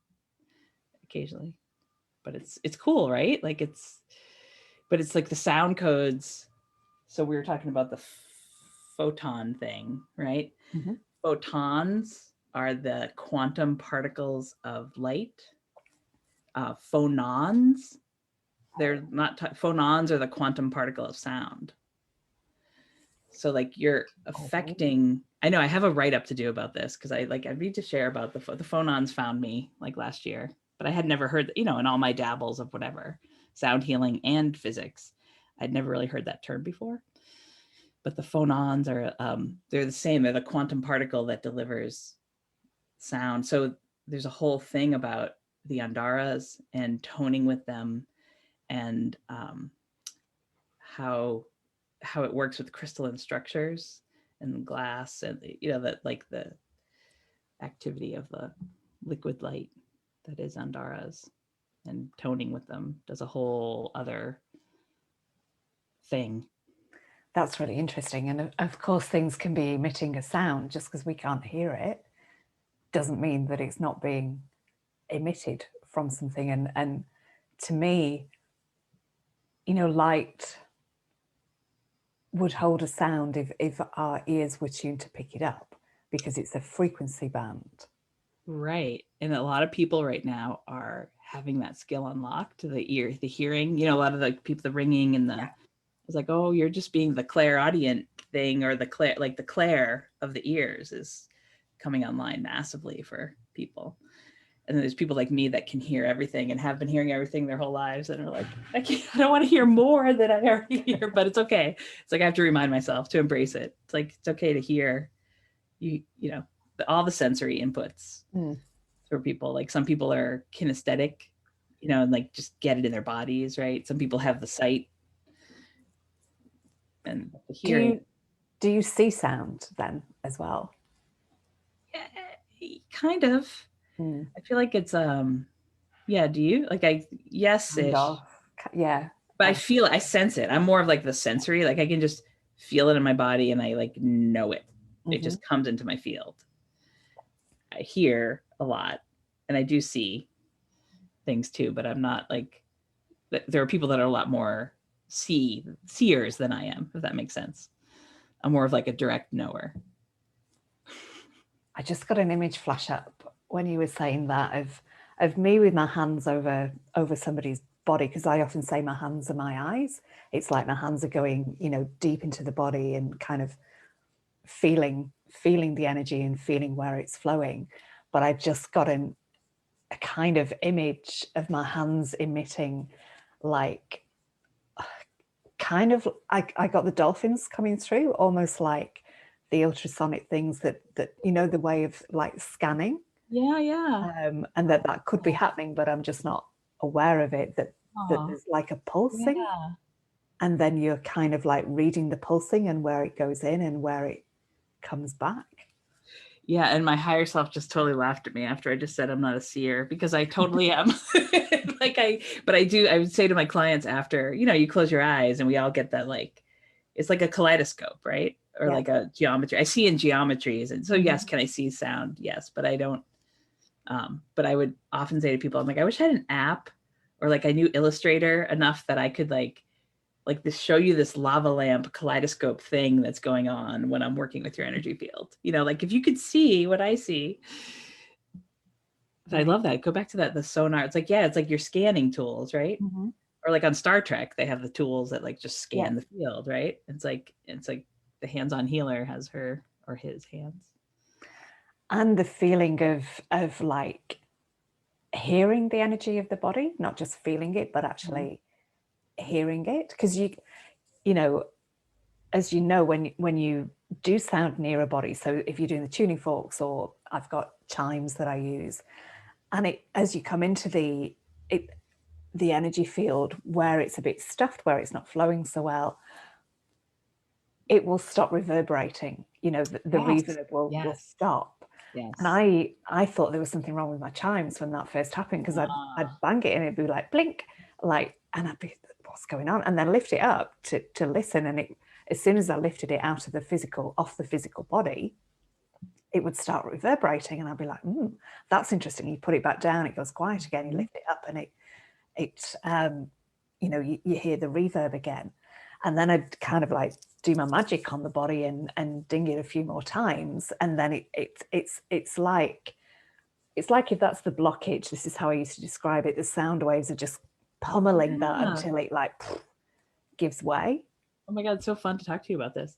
occasionally, but it's cool, right? Like but it's like the sound codes. So we were talking about the photon thing, right? Photons are the quantum particles of light. Phonons, they're not, phonons are the quantum particle of sound. So like you're affecting, I know I have a write-up to do about this because I need to share about the phonons found me like last year, but I had never heard, you know, in all my dabbles of whatever, sound healing and physics, I'd never really heard that term before. But the phonons are, they're the same. They're the quantum particle that delivers sound. So there's a whole thing about the Andaras and toning with them, and how it works with crystalline structures and glass, and you know, that like the activity of the liquid light that is Andaras, and toning with them does a whole other thing. That's really interesting. And of course, things can be emitting a sound. Just because we can't hear it doesn't mean that it's not being emitted from something. And to me, you know, light would hold a sound if our ears were tuned to pick it up, because it's a frequency band. Right. And a lot of people right now are having that skill unlocked to the ear, the hearing, a lot of the people, the ringing and the, it's like, oh, you're just being the clairaudient thing, or the clair of the ears is coming online massively for people. And then there's people like me that can hear everything and have been hearing everything their whole lives and are like, I don't want to hear more than I already hear, but it's okay. It's like, I have to remind myself to embrace it. It's like, it's okay to hear all the sensory inputs for people. Like some people are kinesthetic, and like just get it in their bodies, right? Some people have the sight and the hearing. Do you see sound then as well? Yeah, kind of. I feel like it's yeah, do you? Like yes-ish. Yeah. But I sense it. I'm more of like the sensory, like I can just feel it in my body and I like know it. It just comes into my field. I hear a lot and I do see things too, but I'm not like, there are people that are a lot more seers than I am, if that makes sense. I'm more of like a direct knower. I just got an image flash up when you were saying that of me with my hands over somebody's body, because I often say my hands are my eyes. It's like my hands are going, deep into the body and kind of feeling the energy and feeling where it's flowing. But I've just got a kind of image of my hands emitting, like, kind of, I got the dolphins coming through, almost like the ultrasonic things that the way of like scanning. And that could be happening, but I'm just not aware of it, that there's like a pulsing, and then you're kind of like reading the pulsing and where it goes in and where it comes back. Yeah, and my higher self just totally laughed at me after I just said I'm not a seer, because I totally am. I would say to my clients after, you close your eyes and we all get that, like, it's like a kaleidoscope, right? Or like a geometry. I see in geometries. And so yes, can I see sound? Yes, but I don't. But I would often say to people, I'm like, I wish I had an app, or like I knew Illustrator enough that I could like this, show you this lava lamp kaleidoscope thing that's going on when I'm working with your energy field. Like if you could see what I see. I love that. Go back to that, the sonar. It's like, it's like your scanning tools, right? Or like on Star Trek, they have the tools that like just scan the field, right? It's like the hands-on healer has her or his hands. And the feeling of like hearing the energy of the body, not just feeling it, but actually hearing it. Because as you know, when you do sound near a body, so if you're doing the tuning forks, or I've got chimes that I use, and as you come into the energy field where it's a bit stuffed, where it's not flowing so well, it will stop reverberating. The reverb will stop. Yes. And I thought there was something wrong with my chimes when that first happened, because I'd bang it and it'd be like blink, like, and I'd be, what's going on? And then lift it up to listen, and as soon as I lifted it off the physical body, it would start reverberating, and I'd be like, that's interesting. You put it back down, it goes quiet again. You lift it up, and you hear the reverb again. And then I'd kind of like do my magic on the body and ding it a few more times, and then it's like if that's the blockage. This is how I used to describe it. The sound waves are just pummeling that until it like gives way. Oh my God, it's so fun to talk to you about this.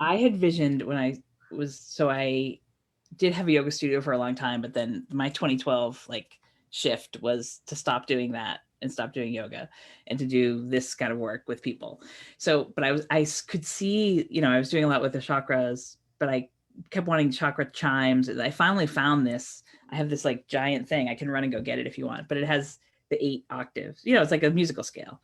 I had visioned when I did have a yoga studio for a long time, but then my 2012 like shift was to stop doing that and stop doing yoga and to do this kind of work with people. So, but I could see, I was doing a lot with the chakras, but I kept wanting chakra chimes. And I finally found this. I have this like giant thing. I can run and go get it if you want, but it has the 8 octaves. It's like a musical scale,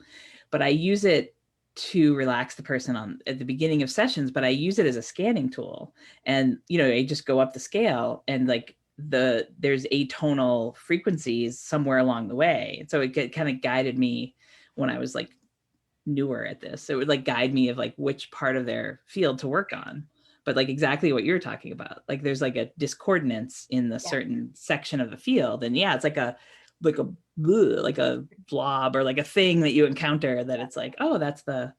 but I use it to relax the person at the beginning of sessions, but I use it as a scanning tool. And, I just go up the scale and like there's atonal frequencies somewhere along the way. And so it kind of guided me when I was like newer at this. It would like guide me of like which part of their field to work on. But like exactly what you're talking about, like there's like a discordance in the certain section of the field. And it's like a blob or like a thing that you encounter that it's like, oh, that's the,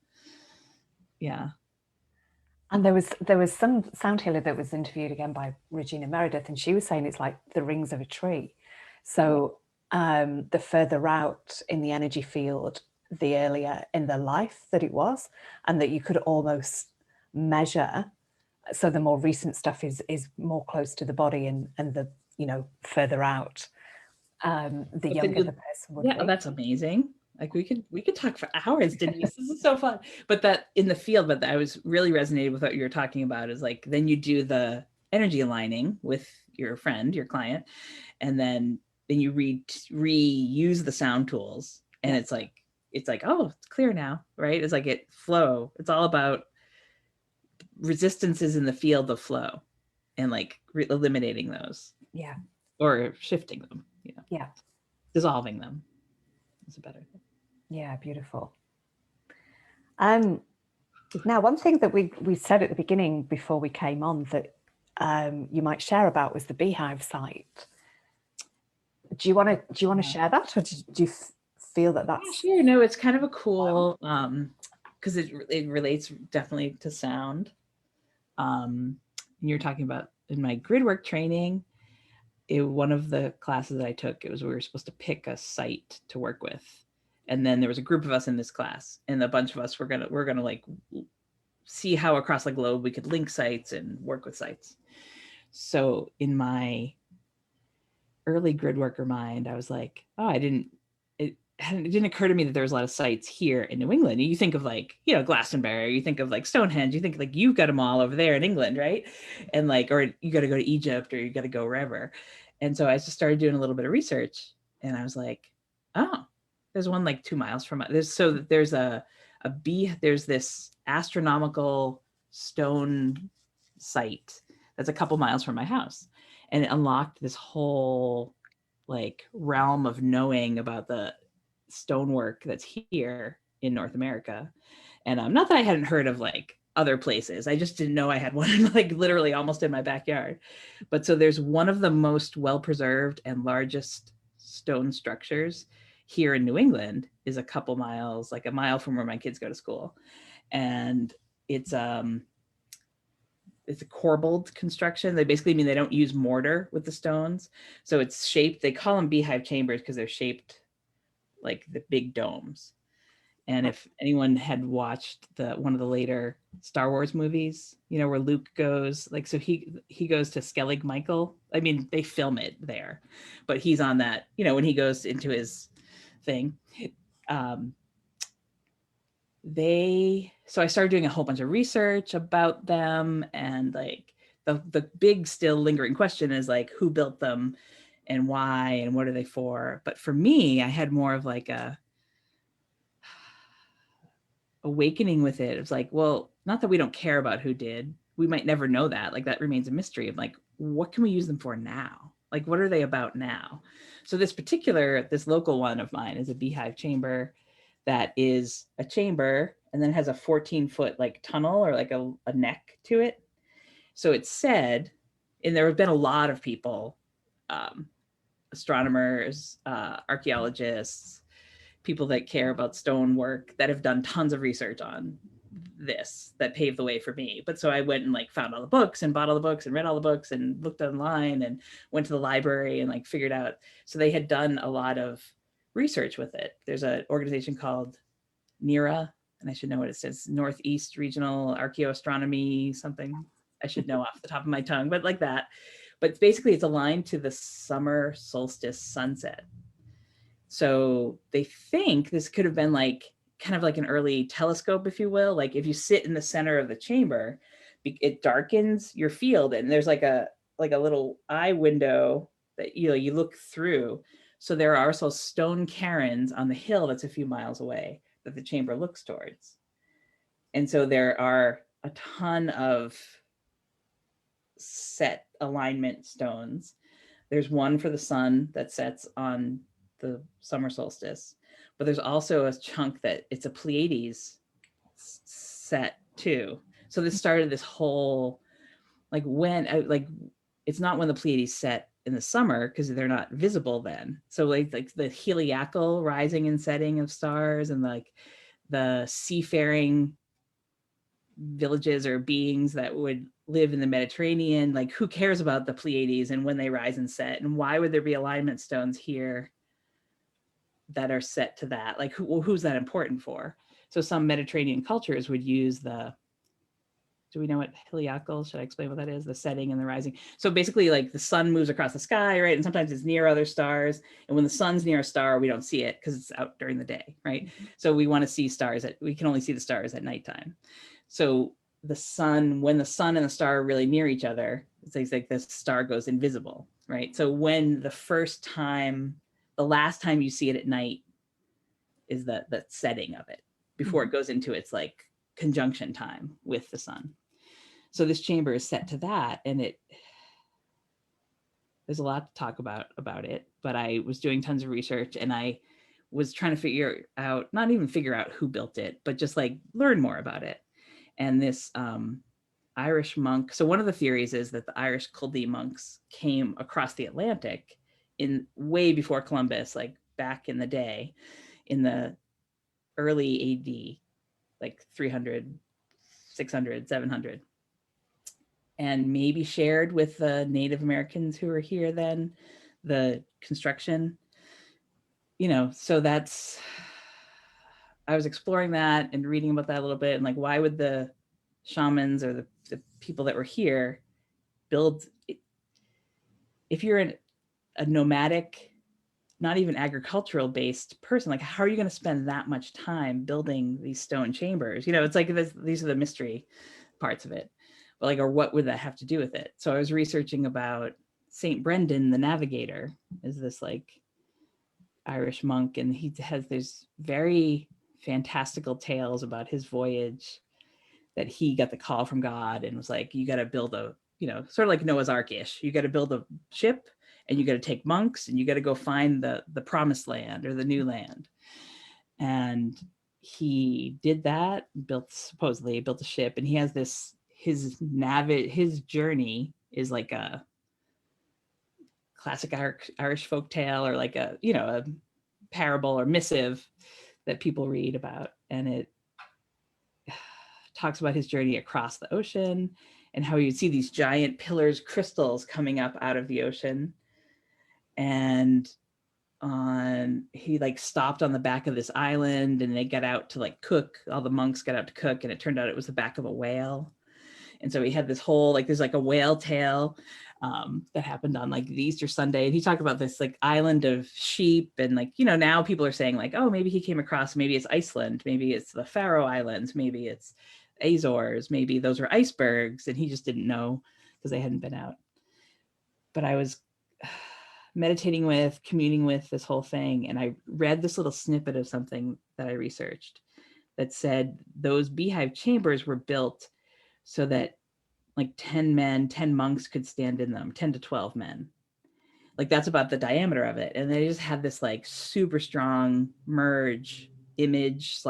And there was some sound healer that was interviewed again by Regina Meredith, and she was saying it's like the rings of a tree. So the further out in the energy field, the earlier in the life that it was, and that you could almost measure. So the more recent stuff is more close to the body, and the, you know, further out, the younger the person would be. That's amazing. Like we could talk for hours, Denise. This is so fun. But that in the field, but I was really resonated with what you were talking about is like, then you do the energy aligning with your friend, your client, and then you reuse the sound tools. And it's like, oh, it's clear now, right? It's like flow. It's all about resistances in the field of flow and like eliminating those. Yeah. Or shifting them, you know. Yeah. Dissolving them is a better thing. Yeah, beautiful. Now, one thing that we said at the beginning before we came on that you might share about was the Beehive site. Do you want to share that, or do you feel that that's? Yeah, sure. No, it's kind of a cool because it relates definitely to sound. You're talking about in my gridwork training. One of the classes that I took, we were supposed to pick a site to work with. And then there was a group of us in this class, and a bunch of us we're gonna like see how across the globe we could link sites and work with sites. So in my early grid worker mind, I was like, oh, it didn't occur to me that there was a lot of sites here in New England. You think of like, you know, Glastonbury, you think of like Stonehenge, you think like you've got them all over there in England, right? And like, or you got to go to Egypt, or you got to go wherever. And so I just started doing a little bit of research, and I was like, oh, there's one like 2 miles from there's this astronomical stone site that's a couple miles from my house, and it unlocked this whole like realm of knowing about the stonework that's here in North America. And not that I hadn't heard of like other places, I just didn't know I had one like literally almost in my backyard. But so there's one of the most well-preserved and largest stone structures here in New England is a couple miles, like a mile from where my kids go to school. And it's a corbelled construction. They basically mean they don't use mortar with the stones. So it's shaped, they call them beehive chambers because they're shaped like the big domes. And if anyone had watched one of the later Star Wars movies, you know, where Luke goes, like, so he goes to Skellig Michael. I mean, they film it there, but he's on that, you know, when he goes into his thing. So I started doing a whole bunch of research about them, and like the big still lingering question is like, who built them and why and what are they for? But for me, I had more of like a awakening with it. It was like, well, not that we don't care about who did, we might never know that, like that remains a mystery of like, what can we use them for now? Like, what are they about now? So this local one of mine is a beehive chamber that is a chamber and then has a 14-foot like tunnel or like a neck to it. So it's said, and there have been a lot of people, astronomers, archaeologists, people that care about stonework that have done tons of research on this that paved the way for me. But so I went and like found all the books and bought all the books and read all the books and looked online and went to the library and like figured out. So they had done a lot of research with it. There's an organization called NERA, and I should know what it says, Northeast Regional Archaeoastronomy, something I should know off the top of my tongue, but like that. But basically it's aligned to the summer solstice sunset. So they think this could have been like kind of like an early telescope, if you will. Like if you sit in the center of the chamber, it darkens your field, and there's like a little eye window that you look through. So there are also stone cairns on the hill that's a few miles away that the chamber looks towards. And so there are a ton of set alignment stones. There's one for the sun that sets on the summer solstice, but there's also a chunk that it's a Pleiades set too. So this started this whole it's not when the Pleiades set in the summer because they're not visible then. So like the heliacal rising and setting of stars and like the seafaring villages or beings that would live in the Mediterranean. Like, who cares about the Pleiades and when they rise and set? And why would there be alignment stones here that are set to that? Like, who's that important for? So some Mediterranean cultures would use do we know what heliacal? Should I explain what that is? The setting and the rising. So basically, like, the sun moves across the sky, right? And sometimes it's near other stars. And when the sun's near a star, we don't see it because it's out during the day, right? So we want to see stars we can only see the stars at nighttime. So the sun, when the sun and the star are really near each other, it's like this star goes invisible, right? So when the last time you see it at night is the setting of it before it goes into its like conjunction time with the sun. So this chamber is set to that, and there's a lot to talk about it, but I was doing tons of research, and I was trying to not even figure out who built it, but just like learn more about it. And this Irish monk, so one of the theories is that the Irish Chaldee monks came across the Atlantic in way before Columbus, like back in the day, in the early AD, like 300, 600, 700. And maybe shared with the Native Americans who were here then, the construction, so I was exploring that and reading about that a little bit, and like, why would the shamans or the people that were here build, if you're a nomadic, not even agricultural based person, like, how are you going to spend that much time building these stone chambers? It's like these are the mystery parts of it. But like, or what would that have to do with it? So I was researching about Saint Brendan the Navigator, is this like Irish monk, and he has these very fantastical tales about his voyage, that he got the call from God and was like, you got to build a, sort of like Noah's Ark-ish. You got to build a ship, and you got to take monks, and you got to go find the promised land or the new land. And he did that, supposedly built a ship, and he has this, his journey is like a classic Irish folk tale, or like a parable or missive that people read about. And it talks about his journey across the ocean and how you'd see these giant pillars, crystals coming up out of the ocean. And he like stopped on the back of this island, and they got out to like cook. All the monks got out to cook, and it turned out it was the back of a whale. And so he had this whole, like, there's like a whale tale that happened on like the Easter Sunday. And he talked about this like island of sheep, and like, now people are saying like, oh, maybe he came across, maybe it's Iceland, maybe it's the Faroe Islands, maybe it's Azores, maybe those are icebergs. And he just didn't know because they hadn't been out. But I was meditating with, communing with this whole thing, and I read this little snippet of something that I researched that said those beehive chambers were built so that like 10 monks could stand in them, 10 to 12 men. Like, that's about the diameter of it. And they just had this like super strong merge image /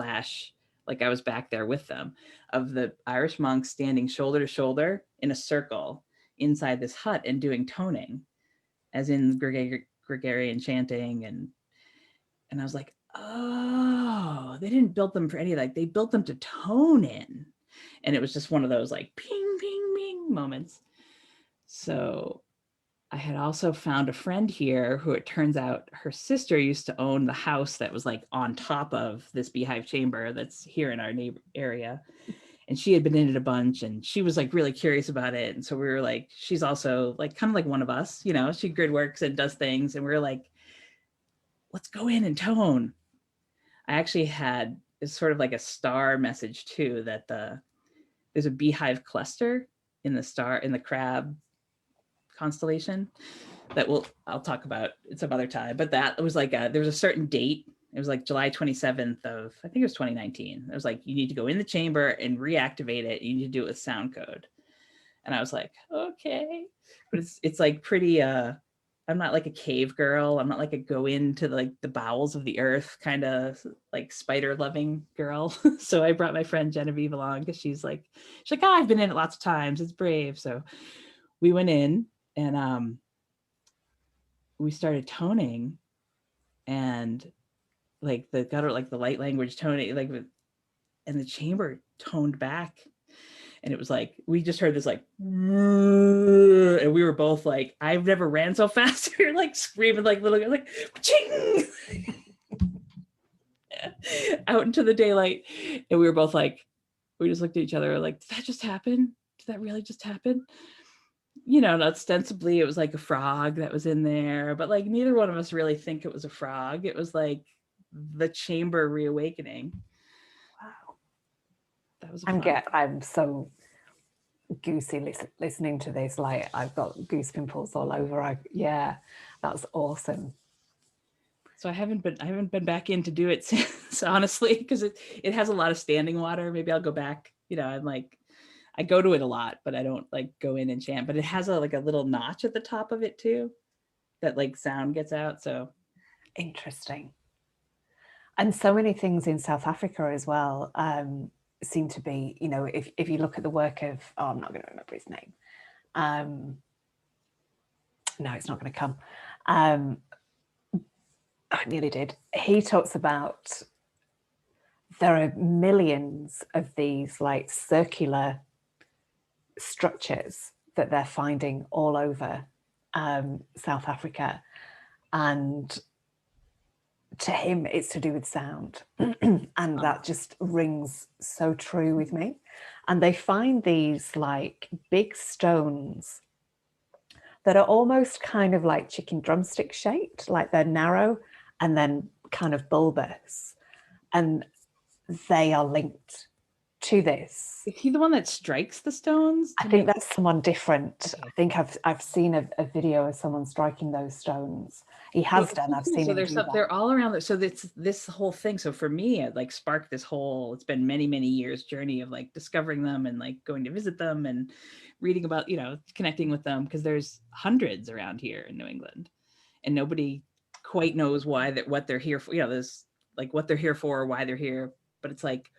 like, I was back there with them, of the Irish monks standing shoulder to shoulder in a circle inside this hut and doing toning, as in Gregorian chanting. And I was like, oh, they didn't build them for any, like, they built them to tone in. And it was just one of those like ping, ping, ping moments. So I had also found a friend here who, it turns out, her sister used to own the house that was like on top of this beehive chamber that's here in our neighbor area. And she had been in it a bunch, and she was like really curious about it. And so we were like, she's also like kind of like one of us, she grid works and does things. And we were like, let's go in and tone. I actually had, it's sort of like a star message too, that there's a beehive cluster in the crab constellation that I'll talk about at some other time. But that was like there was a certain date. It was like July 27th of, I think it was 2019. It was like, you need to go in the chamber and reactivate it. You need to do it with sound code. And I was like, okay. But it's like pretty, I'm not like a cave girl. I'm not like a go into like the bowels of the earth kind of like spider loving girl. So I brought my friend Genevieve along, because she's like, oh, I've been in it lots of times. It's brave. So we went in, and we started toning, and like the light language toning, like, and the chamber toned back. And it was like, we just heard this like, and we were both like, I've never ran so fast. We were like screaming like little, like, ching! Out into the daylight. And we were both like, we just looked at each other like, did that just happen? Did that really just happen? You know, ostensibly it was like a frog that was in there, but like neither one of us really think it was a frog. It was like the chamber reawakening. Wow. That was I'm so goosey listening to this. Like I've got goose pimples all over. Yeah, that's awesome. So I haven't been back in to do it since, honestly, because it has a lot of standing water. Maybe I'll go back. You know, I'm like, I go to it a lot, but I don't like go in and chant. But it has like a little notch at the top of it too, that like sound gets out. So interesting. And so many things in South Africa as well seem to be, you know, if you look at the work of, oh, I'm not going to remember his name. No, it's not going to come. I nearly did. He talks about there are millions of these like circular structures that they're finding all over South Africa. And to him, it's to do with sound. And that just rings so true with me. And they find these like big stones that are almost kind of like chicken drumstick shaped, like they're narrow and then kind of bulbous. And they are linked to this. is he the one that strikes the stones? I think that's someone different. Okay. I think I've seen a video of someone striking those stones. He has done. I've seen. So him do that. they're all around there. So this whole thing. So for me, it like sparked this whole. It's been many years journey of like discovering them and like going to visit them and reading about, you know, connecting with them, because there's hundreds around here in New England, and nobody quite knows what they're here for. You know, there's like what they're here for, why they're here. But it's like,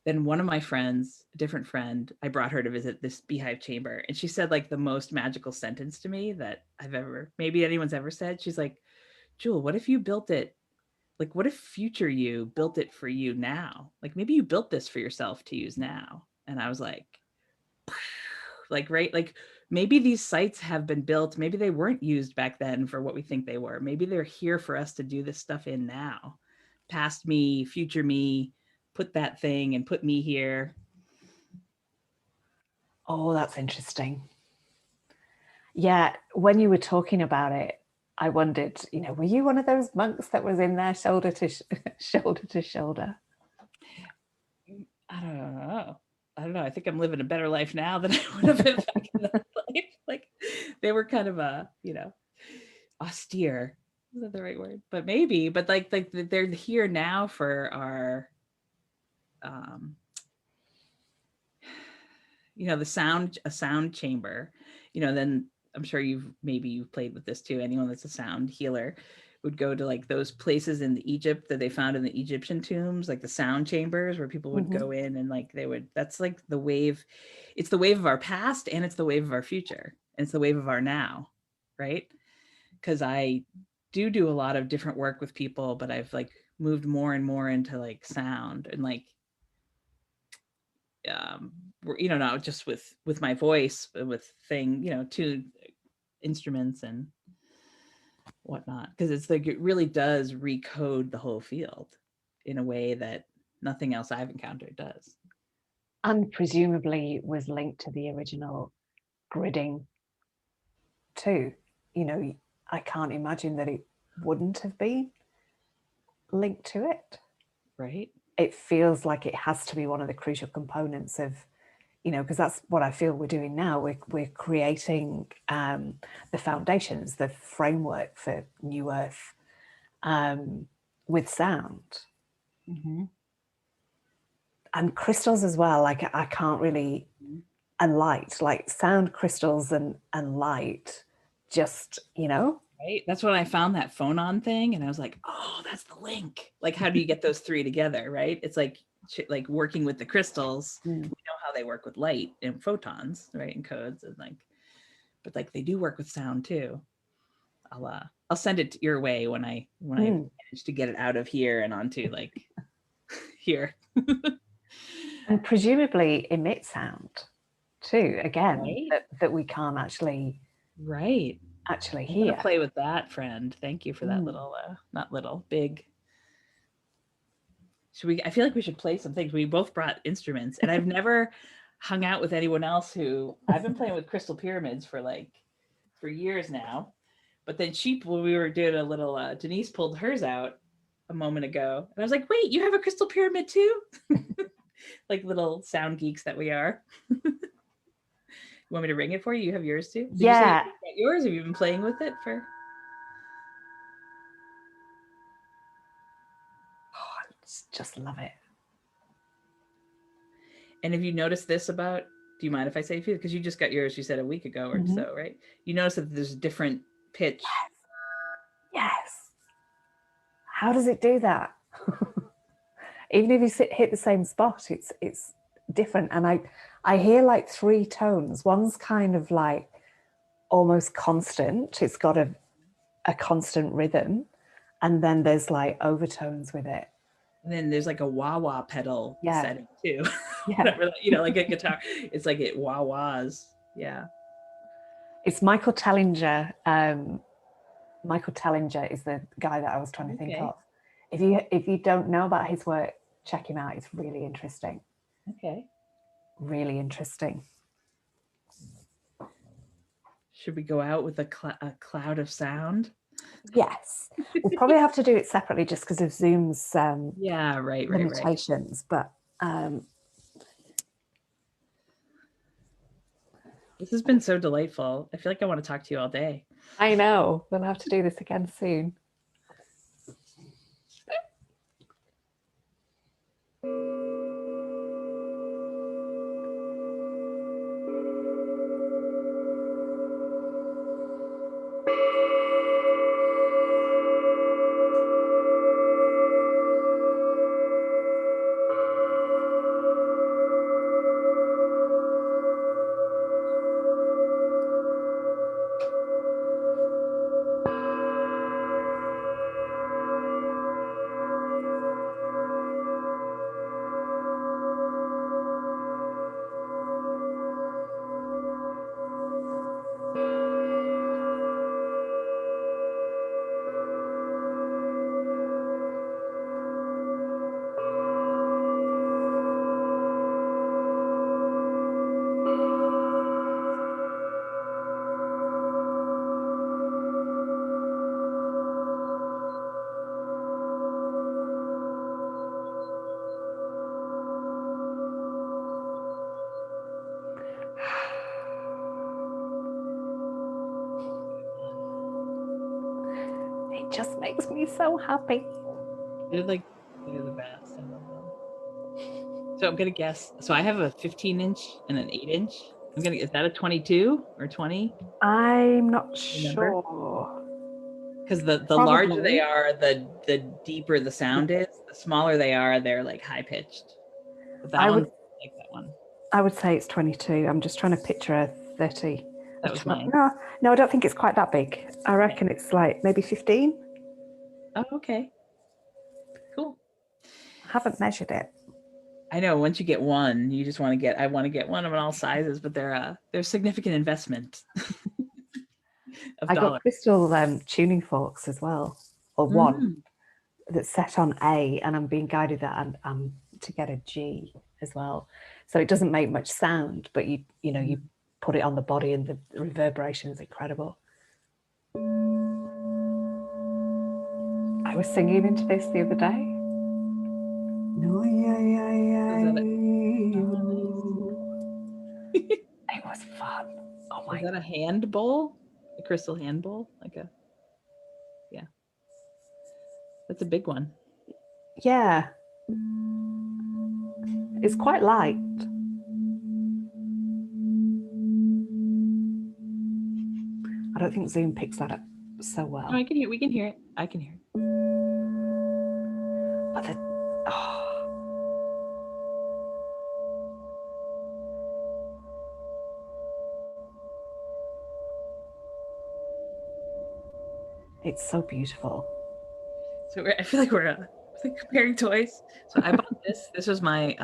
then one of my friends, a different friend, I brought her to visit this beehive chamber, and she said like the most magical sentence to me that maybe anyone's ever said. She's like, Jewel, what if you built it? Like, what if future you built it for you now? Like maybe you built this for yourself to use now. And I was like, right, like maybe these sites have been built. Maybe they weren't used back then for what we think they were. Maybe they're here for us to do this stuff in now. Past me, future me, put that thing and put me here. Oh, that's interesting. Yeah, when you were talking about it, I wondered, you know, were you one of those monks that was in there shoulder to shoulder? I don't know. I think I'm living a better life now than I would have been back in that life. Like they were kind of you know, austere. Is that the right word? But maybe, but like they're here now for our you know, a sound chamber, you know. Then I'm sure you've played with this too. Anyone that's a sound healer would go to like those places in Egypt that they found in the Egyptian tombs, like the sound chambers where people would go in and like that's like the wave. It's the wave of our past and it's the wave of our future. And it's the wave of our now, right? Because I do a lot of different work with people, but I've like moved more and more into like sound and like you know, not just with my voice, but with tuned instruments and whatnot, because it's like it really does recode the whole field in a way that nothing else I've encountered does. And presumably was linked to the original gridding too. You know, I can't imagine that it wouldn't have been linked to it. Right. It feels like it has to be one of the crucial components of, you know, because that's what I feel we're doing now. We're creating the foundations, the framework for New Earth with sound. And crystals as well. Like I can't really, and light, like sound, crystals and light, just, you know. Right. That's when I found that phonon thing and I was like, oh, that's the link. Like, how do you get those three together? Right. It's like working with the crystals. We know how they work with light and photons, right? And codes and like, but like they do work with sound too. I'll send it your way when I manage to get it out of here and onto like here. And presumably emit sound too, again, Right? that we can't actually Right. I'm hear. gonna play with that, friend. Thank you for that Mm. little, not little, big. Should we? I feel like we should play some things. We both brought instruments, and I've never hung out with anyone else who I've been playing with crystal pyramids for years now. But then when we were doing a little, Denise pulled hers out a moment ago, and I was like, "Wait, you have a crystal pyramid too?" Like little sound geeks that we are. You want me to ring it for you? You have yours too? Did you say you Yeah. got yours? Have you been playing with it for? Oh, I just love it. And have you noticed this about, do you mind if I say a few? Because you just got yours, you said a week ago or so, right? You notice that there's a different pitch. Yes. How does it do that? Even if you hit the same spot, it's different. And I hear like 3 tones. One's kind of like almost constant. It's got a constant rhythm. And then there's like overtones with it. And then there's like a wah-wah pedal setting too. Yeah. Like a guitar. It's like it wah-wahs. Yeah. It's Michael Tellinger. Michael Tellinger is the guy that I was trying to think of. If you don't know about his work, check him out. It's really interesting. Okay. Really interesting. Should we go out with a cloud of sound? Yes. We'll probably have to do it separately just because of Zoom's limitations. Right. But this has been so delightful. I feel like I want to talk to you all day. I know. We'll have to do this again soon. It just makes me so happy. They're the best. I love them. So I'm gonna guess. So I have a 15-inch and an 8-inch. Is that a 22 or 20? I'm not sure. Because the larger they are, the deeper the sound is. The smaller they are, they're like high pitched. But that one's like that one. I would say it's 22. I'm just trying to picture a 30. That was mine. No, I don't think it's quite that big. I reckon it's like maybe 15. Oh, okay. Cool. I haven't measured it. I know once you get one, you just want to get, I want to get one of all sizes, but they're significant investment. I got crystal tuning forks as well, or one that's set on A, and I'm being guided that I'm to get a G as well. So it doesn't make much sound, but you put it on the body and the reverberation is incredible. I was singing into this the other day. It was fun. Oh my! Is that a hand bowl? A crystal hand bowl? Yeah. That's a big one. Yeah. It's quite light. I don't think Zoom picks that up so well. No, we can hear it. I can hear it. But it's so beautiful. So I feel like we're comparing toys. So I bought this. This was my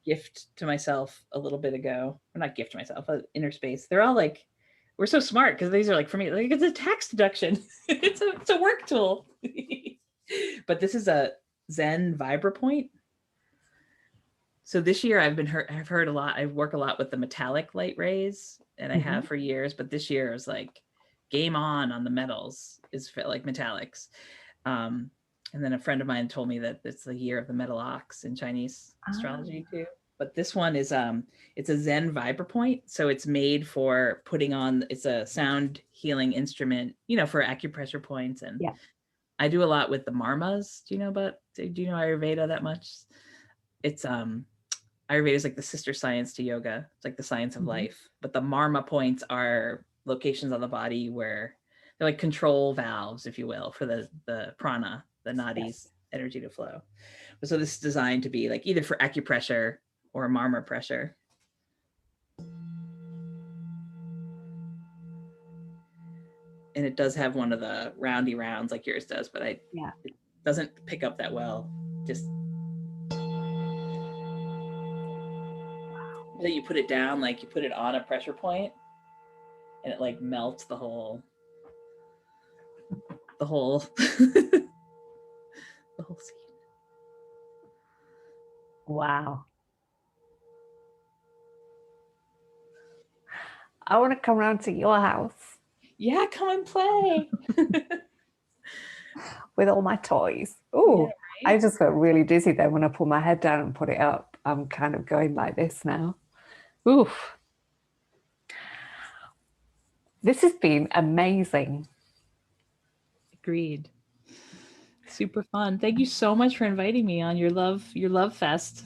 gift to myself a little bit ago. Or not gift to myself, inner space. They're all like, we're so smart because these are like for me, like it's a tax deduction. It's a work tool. But this is a Zen VibraPoint. So this year I've heard a lot. I work a lot with the metallic light rays, and I have for years. But this year I was like, game on the metals is like metallics. And then a friend of mine told me that it's the year of the metal ox in Chinese astrology too. But this one is it's a Zen VibraPoint. So it's made for putting on, it's a sound healing instrument, you know, for acupressure points. And I do a lot with the marmas. Do you know Ayurveda that much? It's Ayurveda is like the sister science to yoga. It's like the science of life. But the marma points are locations on the body where they're like control valves, if you will, for the prana, the nadis, energy to flow. So this is designed to be like either for acupressure or marma pressure. And it does have one of the roundy rounds like yours does, but it doesn't pick up that well. Just that you put it down, like you put it on a pressure point and it like melts the whole the whole scene. Wow. I want to come around to your house. Yeah, come and play. With all my toys. Oh, right? I just felt really dizzy then when I put my head down and put it up. I'm kind of going like this now. Oof. This has been amazing. Agreed. Super fun. Thank you so much for inviting me on your love fest.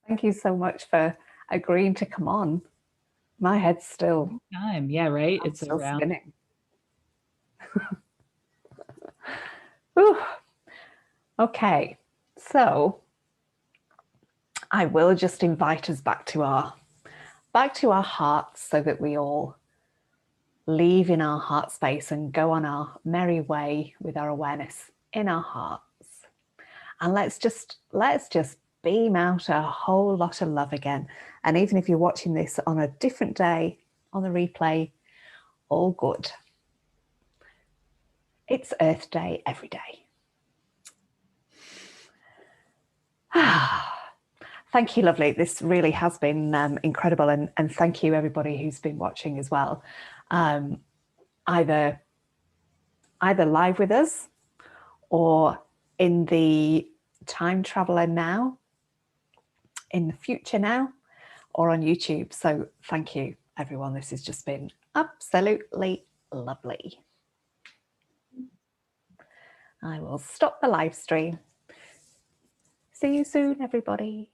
Thank you so much for agreeing to come on. My head's still time. Yeah, right. It's still spinning. Okay, so I will just invite us back to our hearts so that we all leave in our heart space and go on our merry way with our awareness in our hearts. And let's just beam out a whole lot of love again. And even if you're watching this on a different day, on the replay, all good. It's Earth Day every day. Thank you, lovely. This really has been incredible. And thank you, everybody who's been watching as well. Either live with us or in the time traveler now, in the future now, or on YouTube. So thank you, everyone. This has just been absolutely lovely. I will stop the live stream. See you soon, everybody.